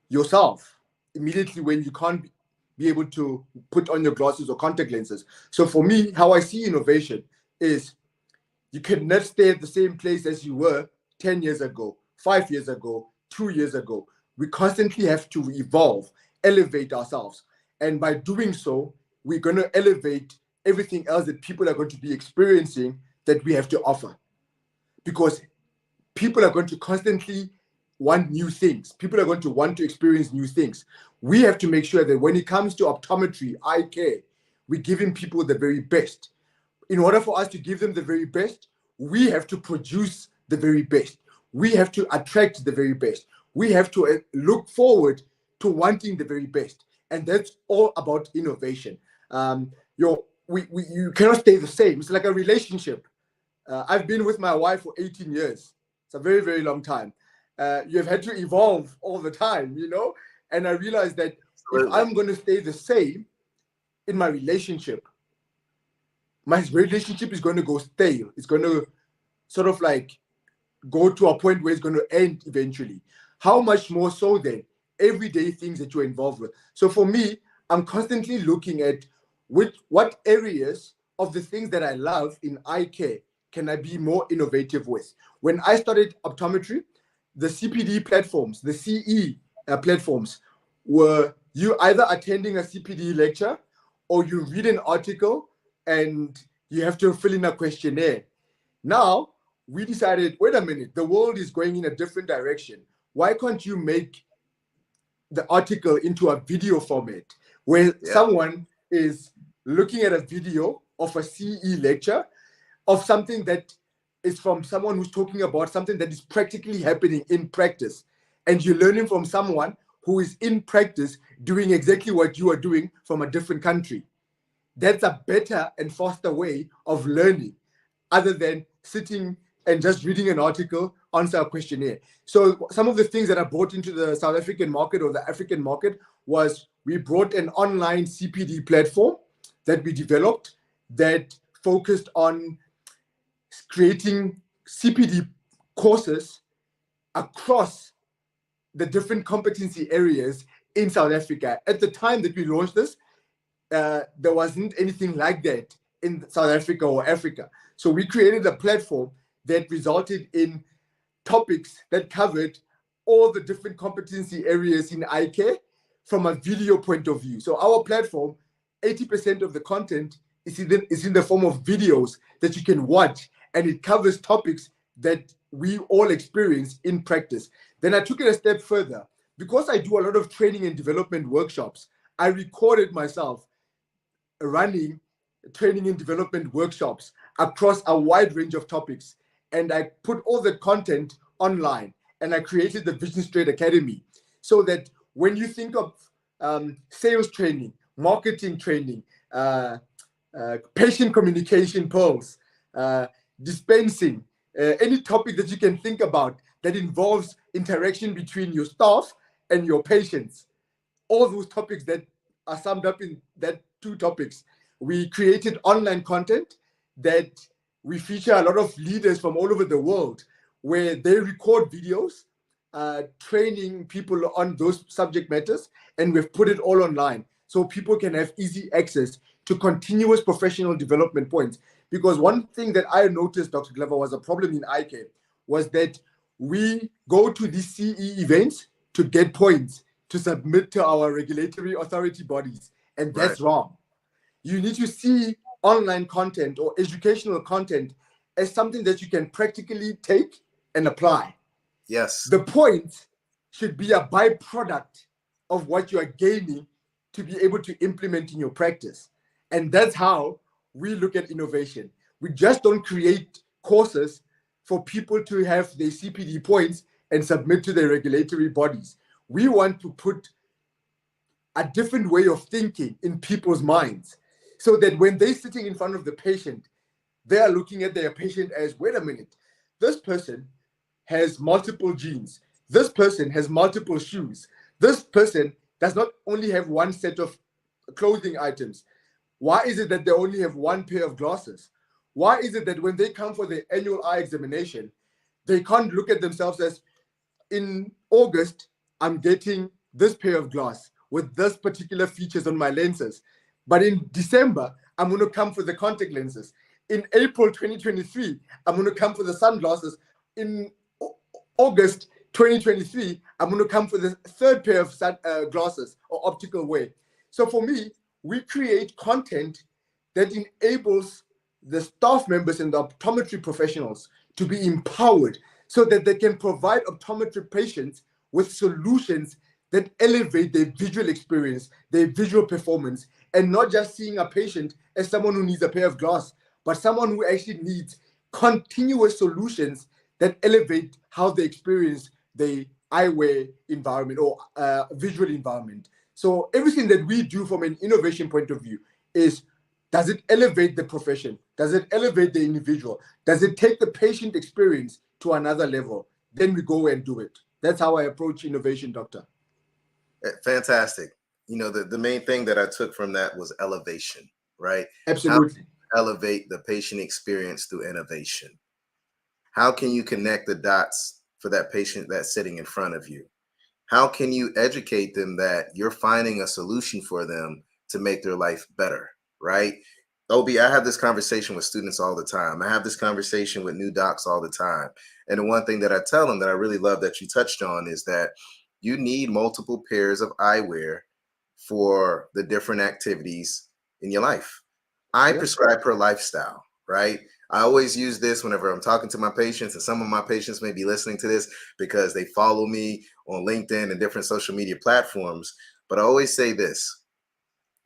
yourself immediately when you can't be able to put on your glasses or contact lenses. So for me, how I see innovation is, you can never stay at the same place as you were 10 years ago, 5 years ago, 2 years ago. We constantly have to evolve, elevate ourselves. And by doing so, we're going to elevate everything else that people are going to be experiencing that we have to offer. Because people are going to constantly want new things. People are going to want to experience new things. We have to make sure that when it comes to optometry, eye care, we're giving people the very best. In order for us to give them the very best, we have to produce the very best. We have to attract the very best. We have to look forward to wanting the very best. And that's all about innovation. You cannot stay the same. It's like a relationship. I've been with my wife for 18 years. It's a very, very long time. You've had to evolve all the time, you know? And I realized that if I'm going to stay the same in my relationship is going to go stale. It's going to sort of like go to a point where it's going to end eventually. How much more so then everyday things that you're involved with? So for me, I'm constantly looking at what areas of the things that I love in eye care can I be more innovative with. When I started optometry, the CPD platforms, the CE platforms, were you either attending a CPD lecture or you read an article and you have to fill in a questionnaire. Now, we decided, wait a minute, the world is going in a different direction. Why can't you make the article into a video format where someone is looking at a video of a CE lecture of something that is from someone who's talking about something that is practically happening in practice, and you're learning from someone who is in practice doing exactly what you are doing from a different country? That's a better and faster way of learning, other than sitting and just reading an article, answer a questionnaire. So some of the things that I brought into the South African market or the African market was, we brought an online CPD platform that we developed that focused on creating CPD courses across the different competency areas in South Africa. At the time that we launched this, there wasn't anything like that in South Africa or Africa. So we created a platform that resulted in topics that covered all the different competency areas in eye care from a video point of view. So our platform, 80% of the content is in the form of videos that you can watch and it covers topics that we all experience in practice. Then I took it a step further. Because I do a lot of training and development workshops, I recorded myself running training and development workshops across a wide range of topics. And I put all the content online, and I created the Vision Straight Academy, so that when you think of sales training, marketing training, patient communication pearls, dispensing, any topic that you can think about that involves interaction between your staff and your patients, all those topics that are summed up in that 2 topics. We created online content that we feature a lot of leaders from all over the world, where they record videos training people on those subject matters, and we've put it all online so people can have easy access to continuous professional development points. Because one thing that I noticed, Dr. Glover, was a problem in eye care was that we go to these CE events to get points to submit to our regulatory authority bodies, and that's wrong. You need to see online content or educational content as something that you can practically take and apply. Yes. The point should be a byproduct of what you are gaining to be able to implement in your practice. And that's how we look at innovation. We just don't create courses for people to have their CPD points and submit to their regulatory bodies. We want to put a different way of thinking in people's minds, so that when they're sitting in front of the patient, they are looking at their patient as, wait a minute, this person has multiple genes. This person has multiple shoes. This person does not only have one set of clothing items. Why is it that they only have one pair of glasses? Why is it that when they come for the annual eye examination, they can't look at themselves as, in August, I'm getting this pair of glass with this particular features on my lenses. But in December, I'm going to come for the contact lenses. In April 2023, I'm going to come for the sunglasses. In August 2023, I'm going to come for the 3rd pair of glasses or optical wear. So for me, we create content that enables the staff members and the optometry professionals to be empowered, so that they can provide optometry patients with solutions that elevate their visual experience, their visual performance, and not just seeing a patient as someone who needs a pair of glasses, but someone who actually needs continuous solutions that elevate how they experience the eyewear environment or visual environment. So everything that we do from an innovation point of view is, does it elevate the profession? Does it elevate the individual? Does it take the patient experience to another level? Then we go and do it. That's how I approach innovation, Doctor. Fantastic. You know, the main thing that I took from that was elevation, right? Absolutely. How elevate the patient experience through innovation. How can you connect the dots for that patient that's sitting in front of you? How can you educate them that you're finding a solution for them to make their life better, right? OB, I have this conversation with students all the time. I have this conversation with new docs all the time. And the one thing that I tell them that I really love that you touched on is that you need multiple pairs of eyewear for the different activities in your life. I prescribe per lifestyle, right? I always use this whenever I'm talking to my patients, and some of my patients may be listening to this because they follow me on LinkedIn and different social media platforms. But I always say this,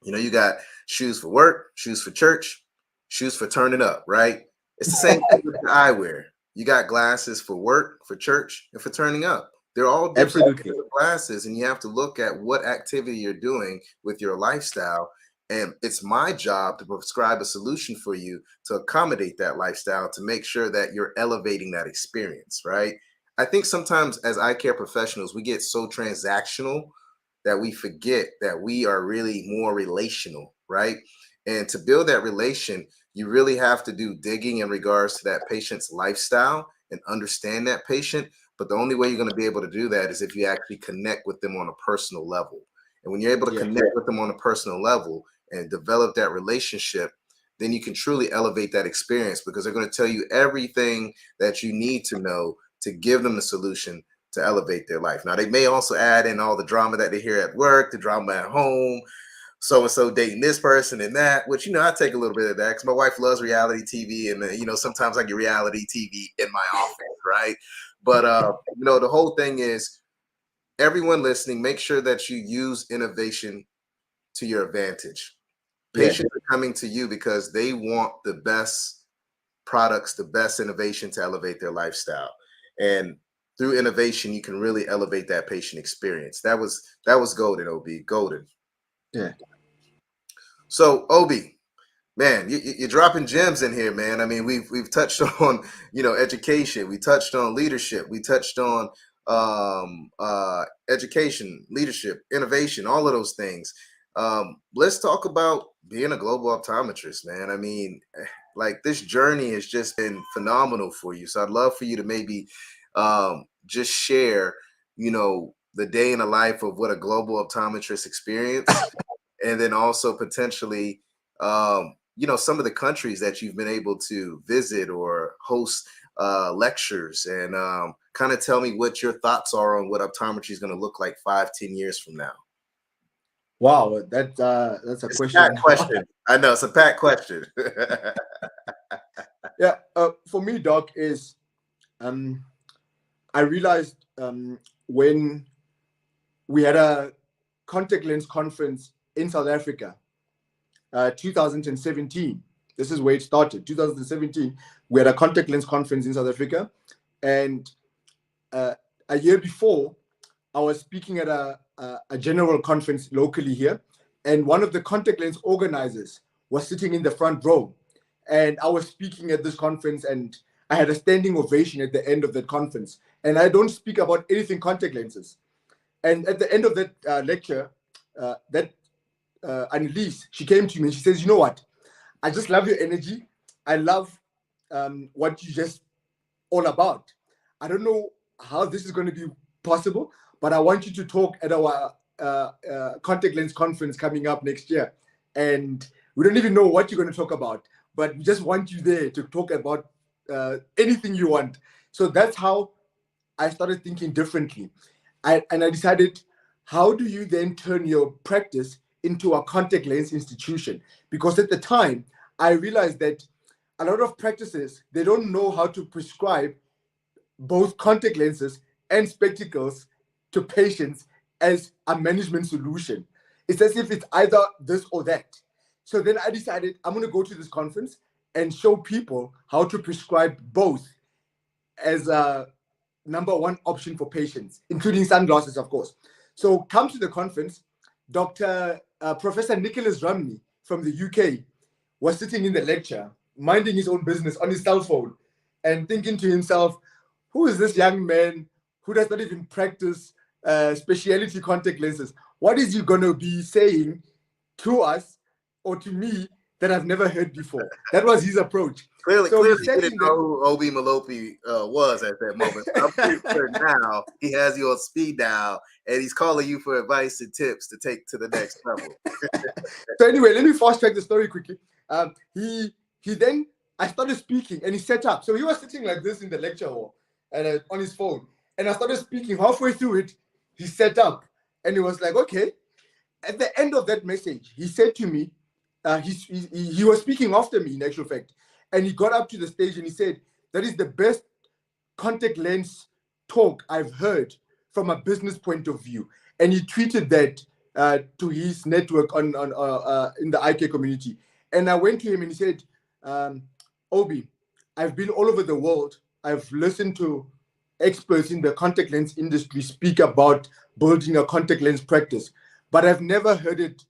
you know, you got shoes for work, shoes for church, shoes for turning up, right? It's the same thing with the eyewear. You got glasses for work, for church, and for turning up. They're all different glasses, and you have to look at what activity you're doing with your lifestyle. And it's my job to prescribe a solution for you to accommodate that lifestyle, to make sure that you're elevating that experience, right? I think sometimes as eye care professionals, we get so transactional that we forget that we are really more relational, right? And to build that relation, you really have to do digging in regards to that patient's lifestyle and understand that patient. But the only way you're going to be able to do that is if you actually connect with them on a personal level. And when you're able to connect with them on a personal level and develop that relationship, then you can truly elevate that experience, because they're going to tell you everything that you need to know to give them the solution to elevate their life. Now, they may also add in all the drama that they hear at work, the drama at home, so and so dating this person and that, which, I take a little bit of that because my wife loves reality TV, and sometimes I get reality TV in my office, right? But the whole thing is, everyone listening, make sure that you use innovation to your advantage. Yeah. Patients are coming to you because they want the best products, the best innovation to elevate their lifestyle. And through innovation, you can really elevate that patient experience. That was golden, OB, golden. Yeah. So, OB, man, you're dropping gems in here, man. I mean, we've touched on education, we touched on leadership, we touched on education, leadership, innovation, all of those things. Let's talk about being a global optometrist, man. I mean, like, this journey has just been phenomenal for you. So I'd love for you to maybe just share, the day in the life of what a global optometrist experience, and then also potentially some of the countries that you've been able to visit or host lectures, and kind of tell me what your thoughts are on what optometry is going to look like 5-10 years from now. Wow, that's a It's question. a packed question. I know, it's a packed question. Yeah, for me, Doc, is I realized when we had a contact lens conference in South Africa, 2017. This is where it started. 2017, we had a contact lens conference in South Africa, and a year before, I was speaking at a general conference locally here, and one of the contact lens organizers was sitting in the front row, and I was speaking at this conference, and I had a standing ovation at the end of that conference. And I don't speak about anything contact lenses. And at the end of that lecture, Annalise, she came to me and she says, "You know what? I just love your energy. I love what you just all about. I don't know how this is going to be possible, but I want you to talk at our contact lens conference coming up next year. And we don't even know what you're going to talk about, but we just want you there to talk about anything you want." So that's how I started thinking differently. And I decided, how do you then turn your practice into a contact lens institution? Because at the time, I realized that a lot of practices, they don't know how to prescribe both contact lenses and spectacles to patients as a management solution. It's as if it's either this or that. So then I decided, I'm going to go to this conference and show people how to prescribe both as a number one option for patients, including sunglasses, of course. So come to the conference. Professor Nicholas Rumney from the UK was sitting in the lecture, minding his own business on his cell phone and thinking to himself, who is this young man who does not even practice specialty contact lenses? What is he going to be saying to us or to me that I've never heard before? That was his approach. Clearly, So he didn't know who OB Malope was at that moment. I'm pretty sure now he has you on speed dial and he's calling you for advice and tips to take to the next level. So anyway, let me fast track the story quickly. He then, I started speaking and he set up. So he was sitting like this in the lecture hall and on his phone. And I started speaking. Halfway through it, he set up and he was like, okay. At the end of that message, he said to me, he was speaking after me in actual fact. And he got up to the stage and he said, that is the best contact lens talk I've heard from a business point of view. And he tweeted that to his network in the eye care community. And I went to him and he said, Obi, I've been all over the world. I've listened to experts in the contact lens industry speak about building a contact lens practice, but I've never heard it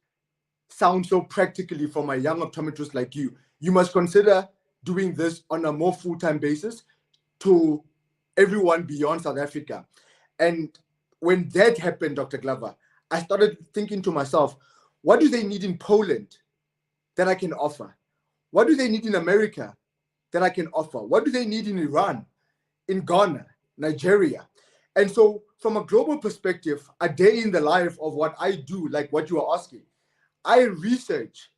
sound so practically from a young optometrist like you. You must consider doing this on a more full-time basis to everyone beyond South Africa. And when that happened, Dr. Glover, I started thinking to myself, what do they need in Poland that I can offer? What do they need in America that I can offer? What do they need in Iran, in Ghana, Nigeria? And so from a global perspective, a day in the life of what I do, like what you are asking, I research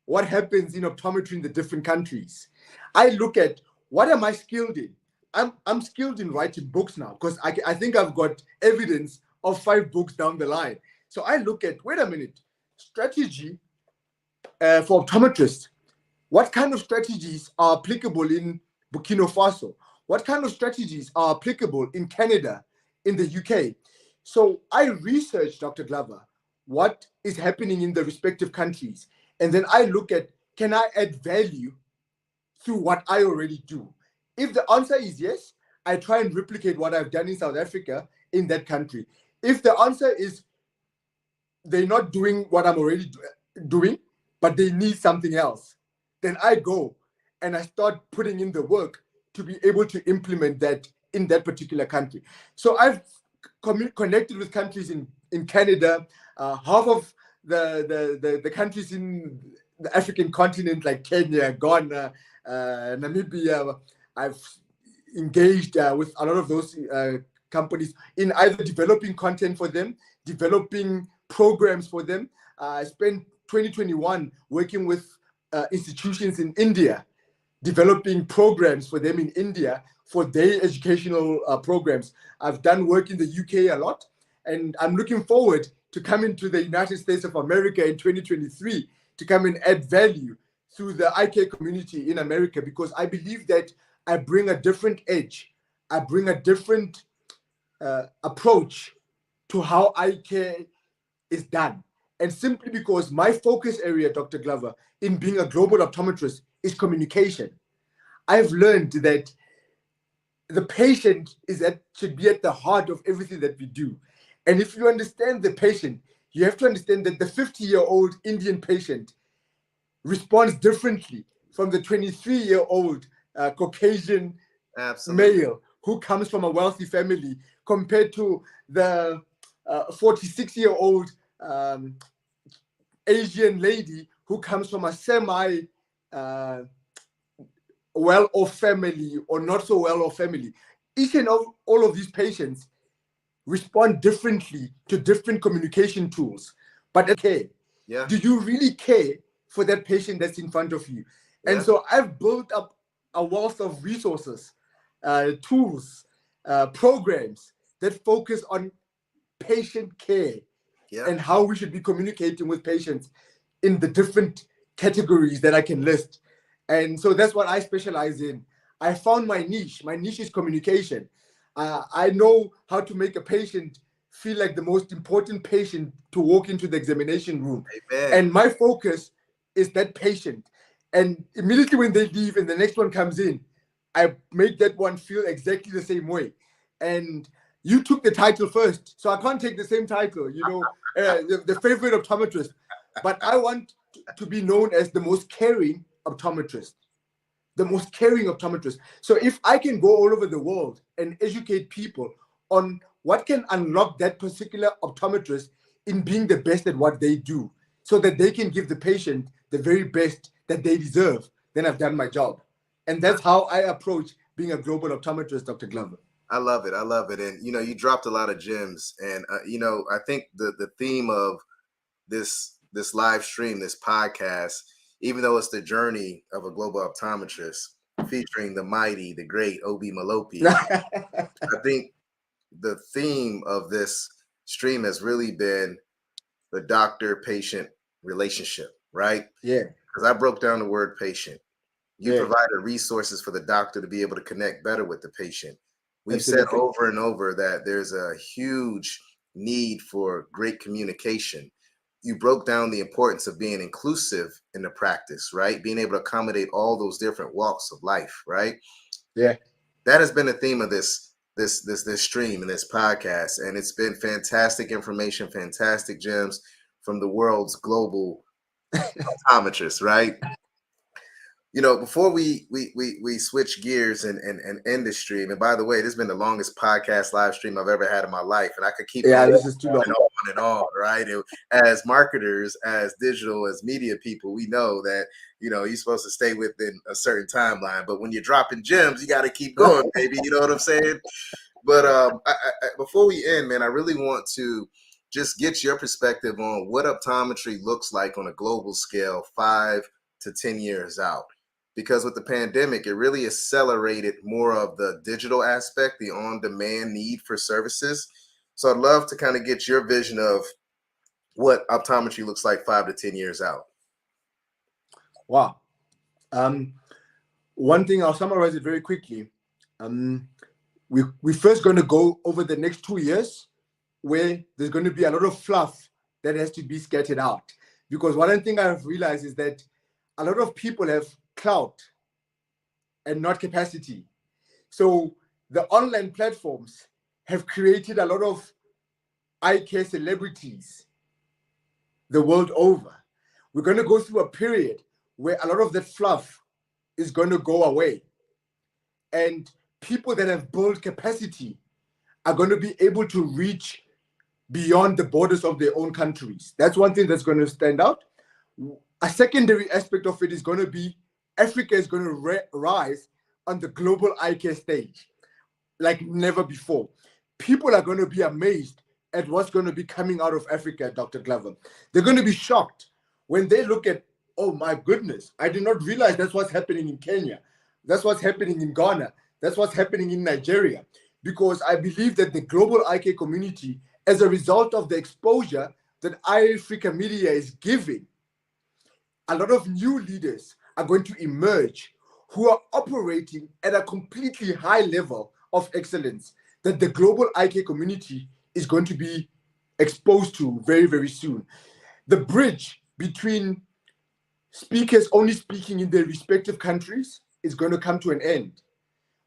what happens in optometry in the different countries. I look at what am I skilled in? I'm skilled in writing books now because I think I've got evidence of 5 books down the line. So I look at, wait a minute, strategy for optometrists. What kind of strategies are applicable in Burkina Faso? What kind of strategies are applicable in Canada, in the UK? So I researched, Dr. Glover, what is happening in the respective countries. And then I look at, can I add value through what I already do? If the answer is yes, I try and replicate what I've done in South Africa in that country. If the answer is they're not doing what I'm already doing, but they need something else, then I go and I start putting in the work to be able to implement that in that particular country. So I've connected with countries in Canada, half of the countries in the African continent, like Kenya, Ghana, Namibia. I've engaged with a lot of those companies in either developing content for them, developing programs for them. I spent 2021 working with institutions in India, developing programs for them in India for their educational programs. I've done work in the UK a lot, and I'm looking forward to coming to the United States of America in 2023 to come and add value through the eye care community in America, because I believe that I bring a different edge. I bring a different approach to how eye care is done. And simply because my focus area, Dr. Glover, in being a global optometrist is communication. I've learned that the patient should be at the heart of everything that we do. And if you understand the patient, you have to understand that the 50-year-old Indian patient responds differently from the 23-year-old Caucasian male who comes from a wealthy family compared to the 46-year-old Asian lady who comes from a semi well-off family or not so well-off family. Each and all of these patients respond differently to different communication tools. But okay, do you really care for that patient that's in front of you? And so I've built up a wealth of resources, tools, programs that focus on patient care and how we should be communicating with patients in the different categories that I can list. And so that's what I specialize in. I found my niche. My niche is communication. I know how to make a patient feel like the most important patient to walk into the examination room. Amen. And my focus is that patient. And immediately when they leave and the next one comes in, I make that one feel exactly the same way. And you took the title first, so I can't take the same title, the favorite optometrist. But I want to be known as the most caring optometrist. The most caring optometrist. So if I can go all over the world and educate people on what can unlock that particular optometrist in being the best at what they do, so that they can give the patient the very best that they deserve, then I've done my job. And that's how I approach being a global optometrist, Dr. Glover. I love it. I love it. And, you dropped a lot of gems. And, I think the theme of this live stream, this podcast, even though it's the journey of a global optometrist featuring the mighty, the great OB Malope, I think the theme of this stream has really been the doctor-patient relationship, right? Yeah. Because I broke down the word patient. You provided resources for the doctor to be able to connect better with the patient. We've said over and over that there's a huge need for great communication. You broke down the importance of being inclusive in the practice, right? Being able to accommodate all those different walks of life, right? Yeah. That has been the theme of this stream and this podcast. And it's been fantastic information, fantastic gems from the world's global optometrists, right? Before we switch gears and end the stream, and by the way, this has been the longest podcast live stream I've ever had in my life, and I could keep going this is too long. and on, right? As marketers, as digital, as media people, we know that you're supposed to stay within a certain timeline, but when you're dropping gems, you got to keep going, baby. You know what I'm saying? But before we end, man, I really want to just get your perspective on what optometry looks like on a global scale 5 to 10 years out. Because with the pandemic, it really accelerated more of the digital aspect, the on-demand need for services. So I'd love to kind of get your vision of what optometry looks like 5 to 10 years out? Wow. One thing, I'll summarize it very quickly. We're first going to go over the next 2 years where there's going to be a lot of fluff that has to be scattered out. Because one thing I've realized is that a lot of people have clout and not capacity. So the online platforms have created a lot of eye care celebrities the world over. We're going to go through a period where a lot of that fluff is going to go away. And people that have built capacity are going to be able to reach beyond the borders of their own countries. That's one thing that's going to stand out. A secondary aspect of it is going to be Africa is going to rise on the global eye care stage like never before. People are going to be amazed at what's going to be coming out of Africa, Dr. Glover. They're going to be shocked when they look at, oh my goodness, I did not realize that's what's happening in Kenya. That's what's happening in Ghana. That's what's happening in Nigeria. Because I believe that the global eye care community, as a result of the exposure that Africa media is giving, a lot of new leaders are going to emerge who are operating at a completely high level of excellence that the global eye care community is going to be exposed to very, very soon. The bridge between speakers only speaking in their respective countries is going to come to an end.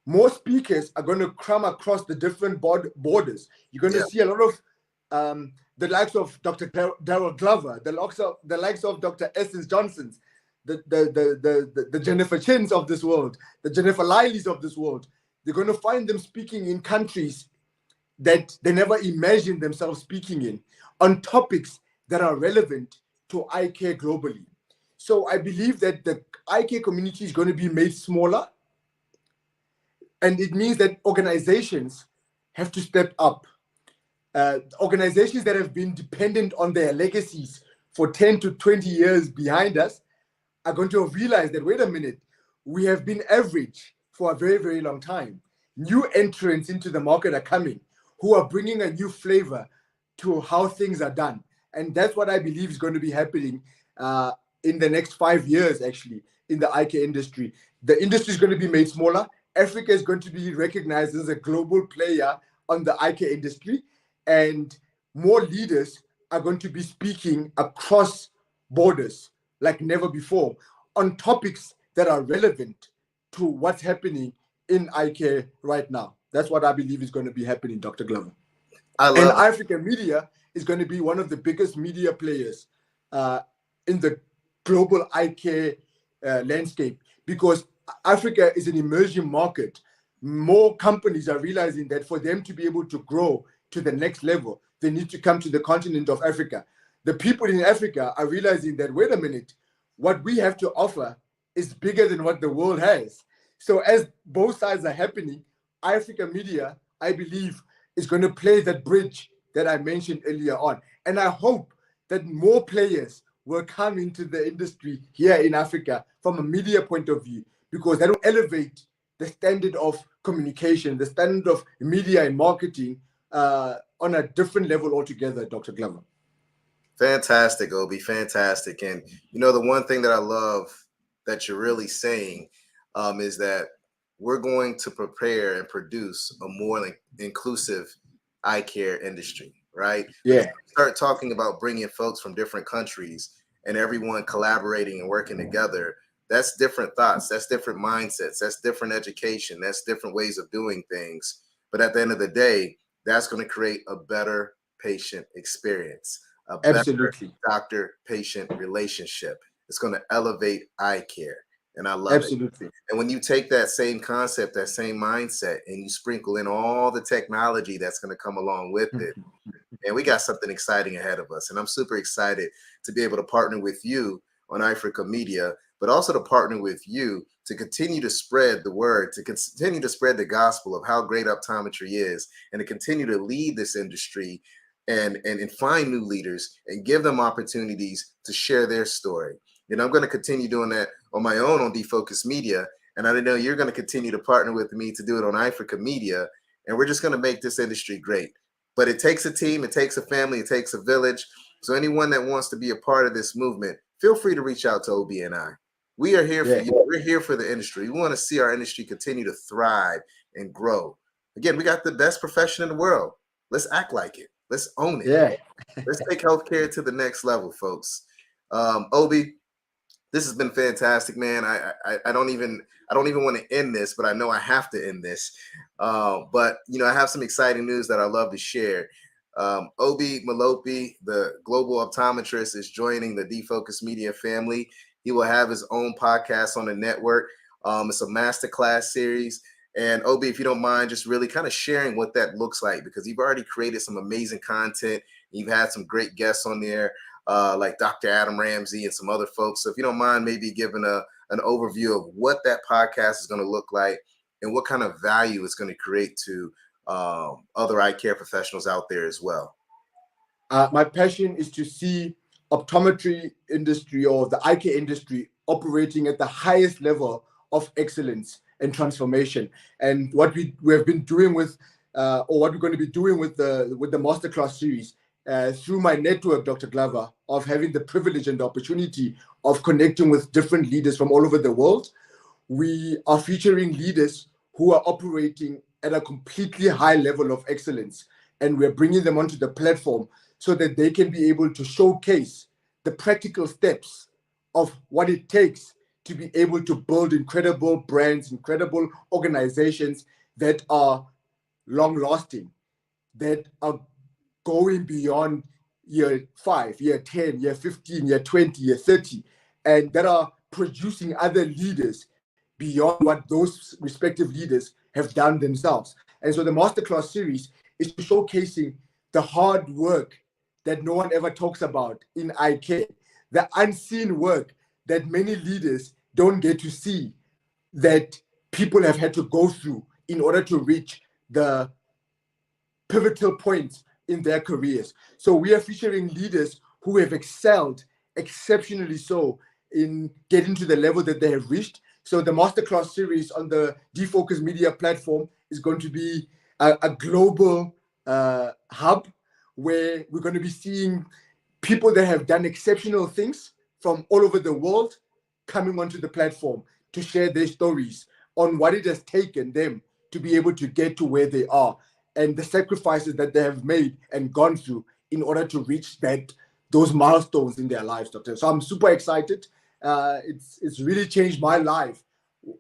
More speakers are going to come across the different borders. You're going to see a lot of the likes of Dr. Daryl Glover, the likes of Dr. Essence Johnsons, the Jennifer Chins of this world, the Jennifer Lileys of this world. They're going to find them speaking in countries that they never imagined themselves speaking in, on topics that are relevant to eye care globally. So I believe that the eye care community is going to be made smaller. And it means that organizations have to step up. Organizations that have been dependent on their legacies for 10 to 20 years behind us are going to realize that, wait a minute, we have been average for a very, very long time. New entrants into the market are coming who are bringing a new flavor to how things are done. And that's what I believe is going to be happening in the next 5 years, actually, in the eye care industry. The industry is going to be made smaller. Africa is going to be recognized as a global player on the eye care industry, and more leaders are going to be speaking across borders like never before on topics that are relevant to what's happening in eye care right now. That's what I believe is going to be happening, Dr. Glover. And African media is going to be one of the biggest media players in the global eye care landscape, because Africa is an emerging market. More companies are realizing that for them to be able to grow to the next level, they need to come to the continent of Africa. The people in Africa are realizing that, wait a minute, what we have to offer is bigger than what the world has. So as both sides are happening, African media, I believe, is going to play that bridge that I mentioned earlier on. And I hope that more players will come into the industry here in Africa from a media point of view, because that will elevate the standard of communication, the standard of media and marketing on a different level altogether, Dr. Glover. Fantastic, Obi, fantastic. And, you know, the one thing that I love that you're really saying is that we're going to prepare and produce a more inclusive eye care industry, right? Yeah. Start talking about bringing folks from different countries and everyone collaborating and working together. That's different thoughts. That's different mindsets. That's different education. That's different ways of doing things. But at the end of the day, that's going to create a better patient experience, a better doctor-patient relationship. It's going to elevate eye care. And I love it. And when you take that same concept, that same mindset, and you sprinkle in all the technology that's going to come along with it, and we got something exciting ahead of us. And I'm super excited to be able to partner with you on Africa Media, but also to partner with you to continue to spread the word, to continue to spread the gospel of how great optometry is, and to continue to lead this industry and find new leaders and give them opportunities to share their story. And I'm going to continue doing that on my own on Defocus Media. And I know you're going to continue to partner with me to do it on Africa Media. And we're just going to make this industry great. But it takes a team, it takes a family, it takes a village. So anyone that wants to be a part of this movement, feel free to reach out to OB and I. We are here for you. We're here for the industry. We want to see our industry continue to thrive and grow. Again, we got the best profession in the world. Let's act like it. Let's own it. Yeah. Let's take healthcare to the next level, folks. Obi, this has been fantastic, man. I don't even want to end this, but I know I have to end this. But I have some exciting news that I love to share. OB Malope, the Global Optometrist, is joining the Defocus Media family. He will have his own podcast on the network. It's a masterclass series. And OB, if you don't mind, just really kind of sharing what that looks like, because you've already created some amazing content. You've had some great guests on there, like Dr. Adam Ramsey and some other folks. So if you don't mind, maybe giving an overview of what that podcast is going to look like and what kind of value it's going to create to other eye care professionals out there as well. My passion is to see optometry industry, or the eye care industry, operating at the highest level of excellence and transformation. And what we have been doing with, or what we're going to be doing with the masterclass series, through my network, Dr. Glover, of having the privilege and the opportunity of connecting with different leaders from all over the world. We are featuring leaders who are operating at a completely high level of excellence, and we're bringing them onto the platform so that they can be able to showcase the practical steps of what it takes to be able to build incredible brands, incredible organizations that are long-lasting, that are going beyond year 5, year 10, year 15, year 20, year 30, and that are producing other leaders beyond what those respective leaders have done themselves. And so the masterclass series is showcasing the hard work that no one ever talks about in eye care, the unseen work that many leaders don't get to see, that people have had to go through in order to reach the pivotal points in their careers. So we are featuring leaders who have excelled exceptionally so in getting to the level that they have reached. So the masterclass series on the Defocus Media platform is going to be a global hub, where we're going to be seeing people that have done exceptional things from all over the world coming onto the platform to share their stories on what it has taken them to be able to get to where they are, and the sacrifices that they have made and gone through in order to reach those milestones in their lives, Doctor. So I'm super excited. It's really changed my life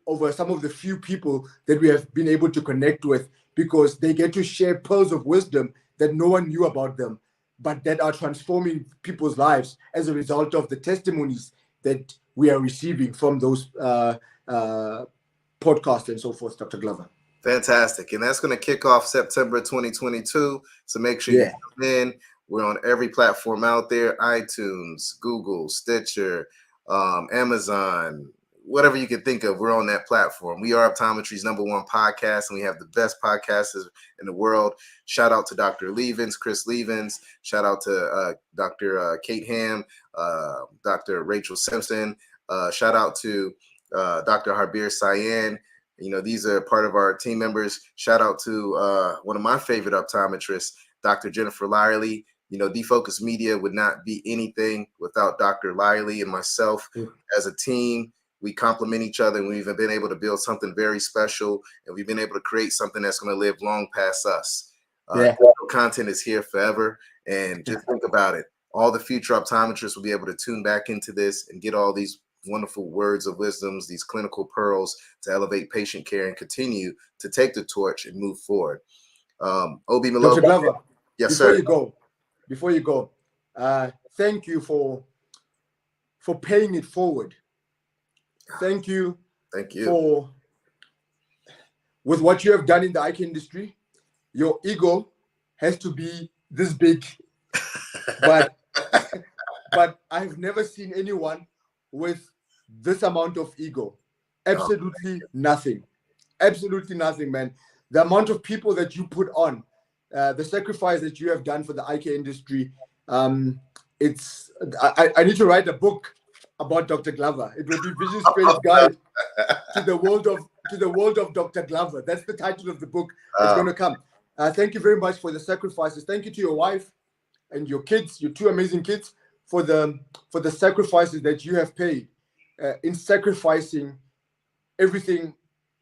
over some of the few people that we have been able to connect with, because they get to share pearls of wisdom that no one knew about them, but that are transforming people's lives as a result of the testimonies that we are receiving from those podcasts and so forth, Dr. Glover. Fantastic. And that's going to kick off September 2022. So make sure you come in. We're on every platform out there: iTunes, Google, Stitcher, Amazon, whatever you can think of. We're on that platform. We are Optometry's #1 podcast, and we have the best podcasters in the world. Shout out to Dr. Levens, Chris Levens. Shout out to Dr. Kate Ham, Dr. Rachel Simpson. Shout out to Dr. Harbir Sayan. These are part of our team members. Shout out to one of my favorite optometrists, Dr. Jennifer Lyerly. Defocus Media would not be anything without Dr. Lyerly and myself. As a team. We complement each other, and we've been able to build something very special, and we've been able to create something that's going to live long past us. Content is here forever, and just think about it. All the future optometrists will be able to tune back into this and get all these wonderful words of wisdoms, these clinical pearls to elevate patient care and continue to take the torch and move forward. OB Malope. Dr. Glover, yes, sir. Before you go, thank you for paying it forward. Thank you for with what you have done in the eye care industry. Your ego has to be this big, but I've never seen anyone with this amount of ego. Absolutely nothing, man. The amount of people that you put on, the sacrifice that you have done for the eye care industry. I need to write a book about Dr. Glover. It will be Vision Space Guide to the world of Dr. Glover. That's the title of the book that's going to come. Thank you very much for the sacrifices. Thank you to your wife. and your kids, your two amazing kids, for the sacrifices that you have paid in sacrificing everything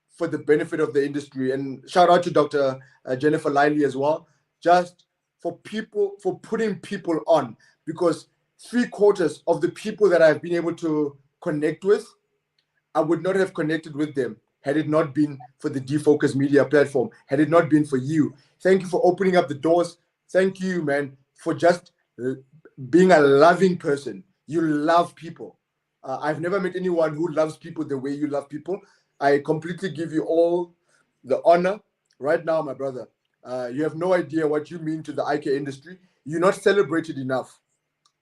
for the benefit of the industry. And shout out to Dr. Jennifer Lively as well, just for putting people on, because 3/4 of the people that I've been able to connect with, I would not have connected with them had it not been for the Defocus Media platform, had it not been for you. Thank you for opening up the doors. Thank you, man, for just being a loving person. You love people. I've never met anyone who loves people the way you love people. I completely give you all the honor right now, my brother. You have no idea what you mean to the eye care industry. You're not celebrated enough.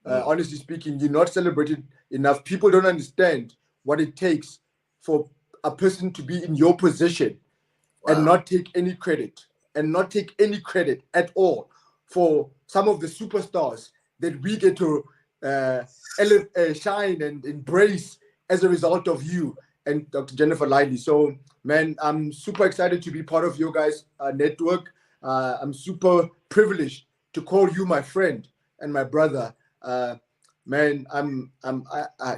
Honestly speaking, you're not celebrated enough. People don't understand what it takes for a person to be in your position and not take any credit at all for some of the superstars that we get to shine and embrace as a result of you and Dr. Jennifer Lively. So, man, I'm super excited to be part of your guys' network. I'm super privileged to call you my friend and my brother. Man,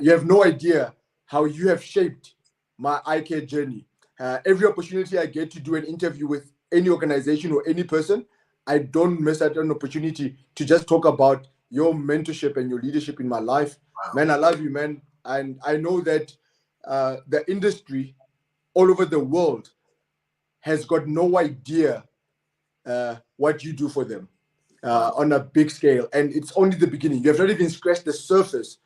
you have no idea how you have shaped my eye care journey. Every opportunity I get to do an interview with any organization or any person, I don't miss out an opportunity to just talk about your mentorship and your leadership in my life. Wow. Man, I love you, man. And I know that the industry all over the world has got no idea what you do for them on a big scale. And it's only the beginning. You have not even scratched the surface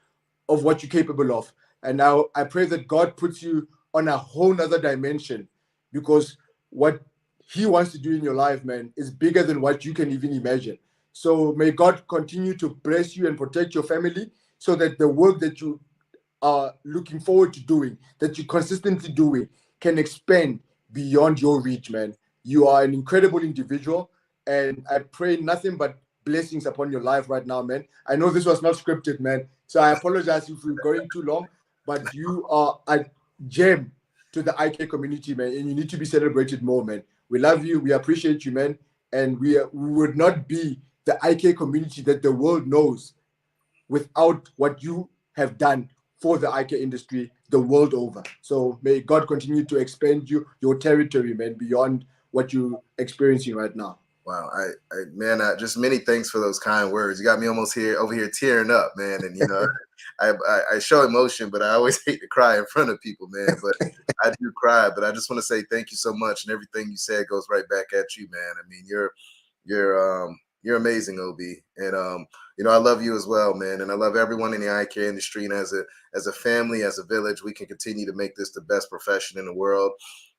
of what you're capable of. And now I pray that God puts you on a whole nother dimension, because what he wants to do in your life, man, is bigger than what you can even imagine. So may God continue to bless you and protect your family, so that the work that you are looking forward to doing, that you're consistently doing, can expand beyond your reach, man. You are an incredible individual, and I pray nothing but blessings upon your life right now, man. I know this was not scripted, man, so I apologize if we're going too long, but you are a gem to the eye care community, man, and you need to be celebrated more, man. We love you, we appreciate you, man, and we would not be the eye care community that the world knows without what you have done for the eye care industry the world over. So may God continue to expand your territory, man, beyond what you're experiencing right now. Wow, man, just many thanks for those kind words. You got me almost over here tearing up, man. And you know, I show emotion, but I always hate to cry in front of people, man. But I do cry. But I just want to say thank you so much, and everything you said goes right back at you, man. I mean, you're amazing, OB, and you know, I love you as well, man, and I love everyone in the eye care industry. And as a family, as a village, we can continue to make this the best profession in the world.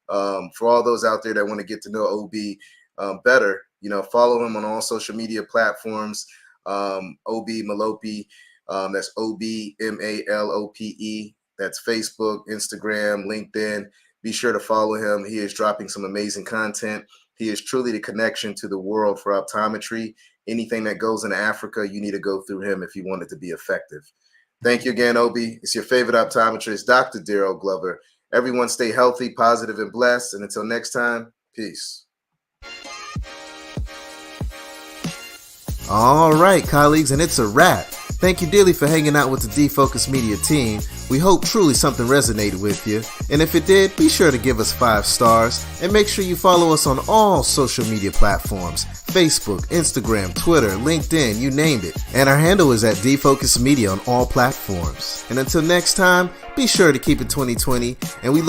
For all those out there that want to get to know OB better, you know, follow him on all social media platforms. OB Malope, that's OB Malope. That's Facebook, Instagram, LinkedIn. Be sure to follow him. He is dropping some amazing content. He is truly the connection to the world for optometry. Anything that goes into Africa, you need to go through him if you want it to be effective. Thank you again, OB. It's your favorite optometrist, Dr. Daryl Glover. Everyone stay healthy, positive, and blessed. And until next time, peace. All right, colleagues, and it's a wrap. Thank you dearly for hanging out with the Defocus Media team. We hope truly something resonated with you. And if it did, be sure to give us 5 stars and make sure you follow us on all social media platforms: Facebook, Instagram, Twitter, LinkedIn, you named it. And our handle is at Defocus Media on all platforms. And until next time, be sure to keep it 2020, and we look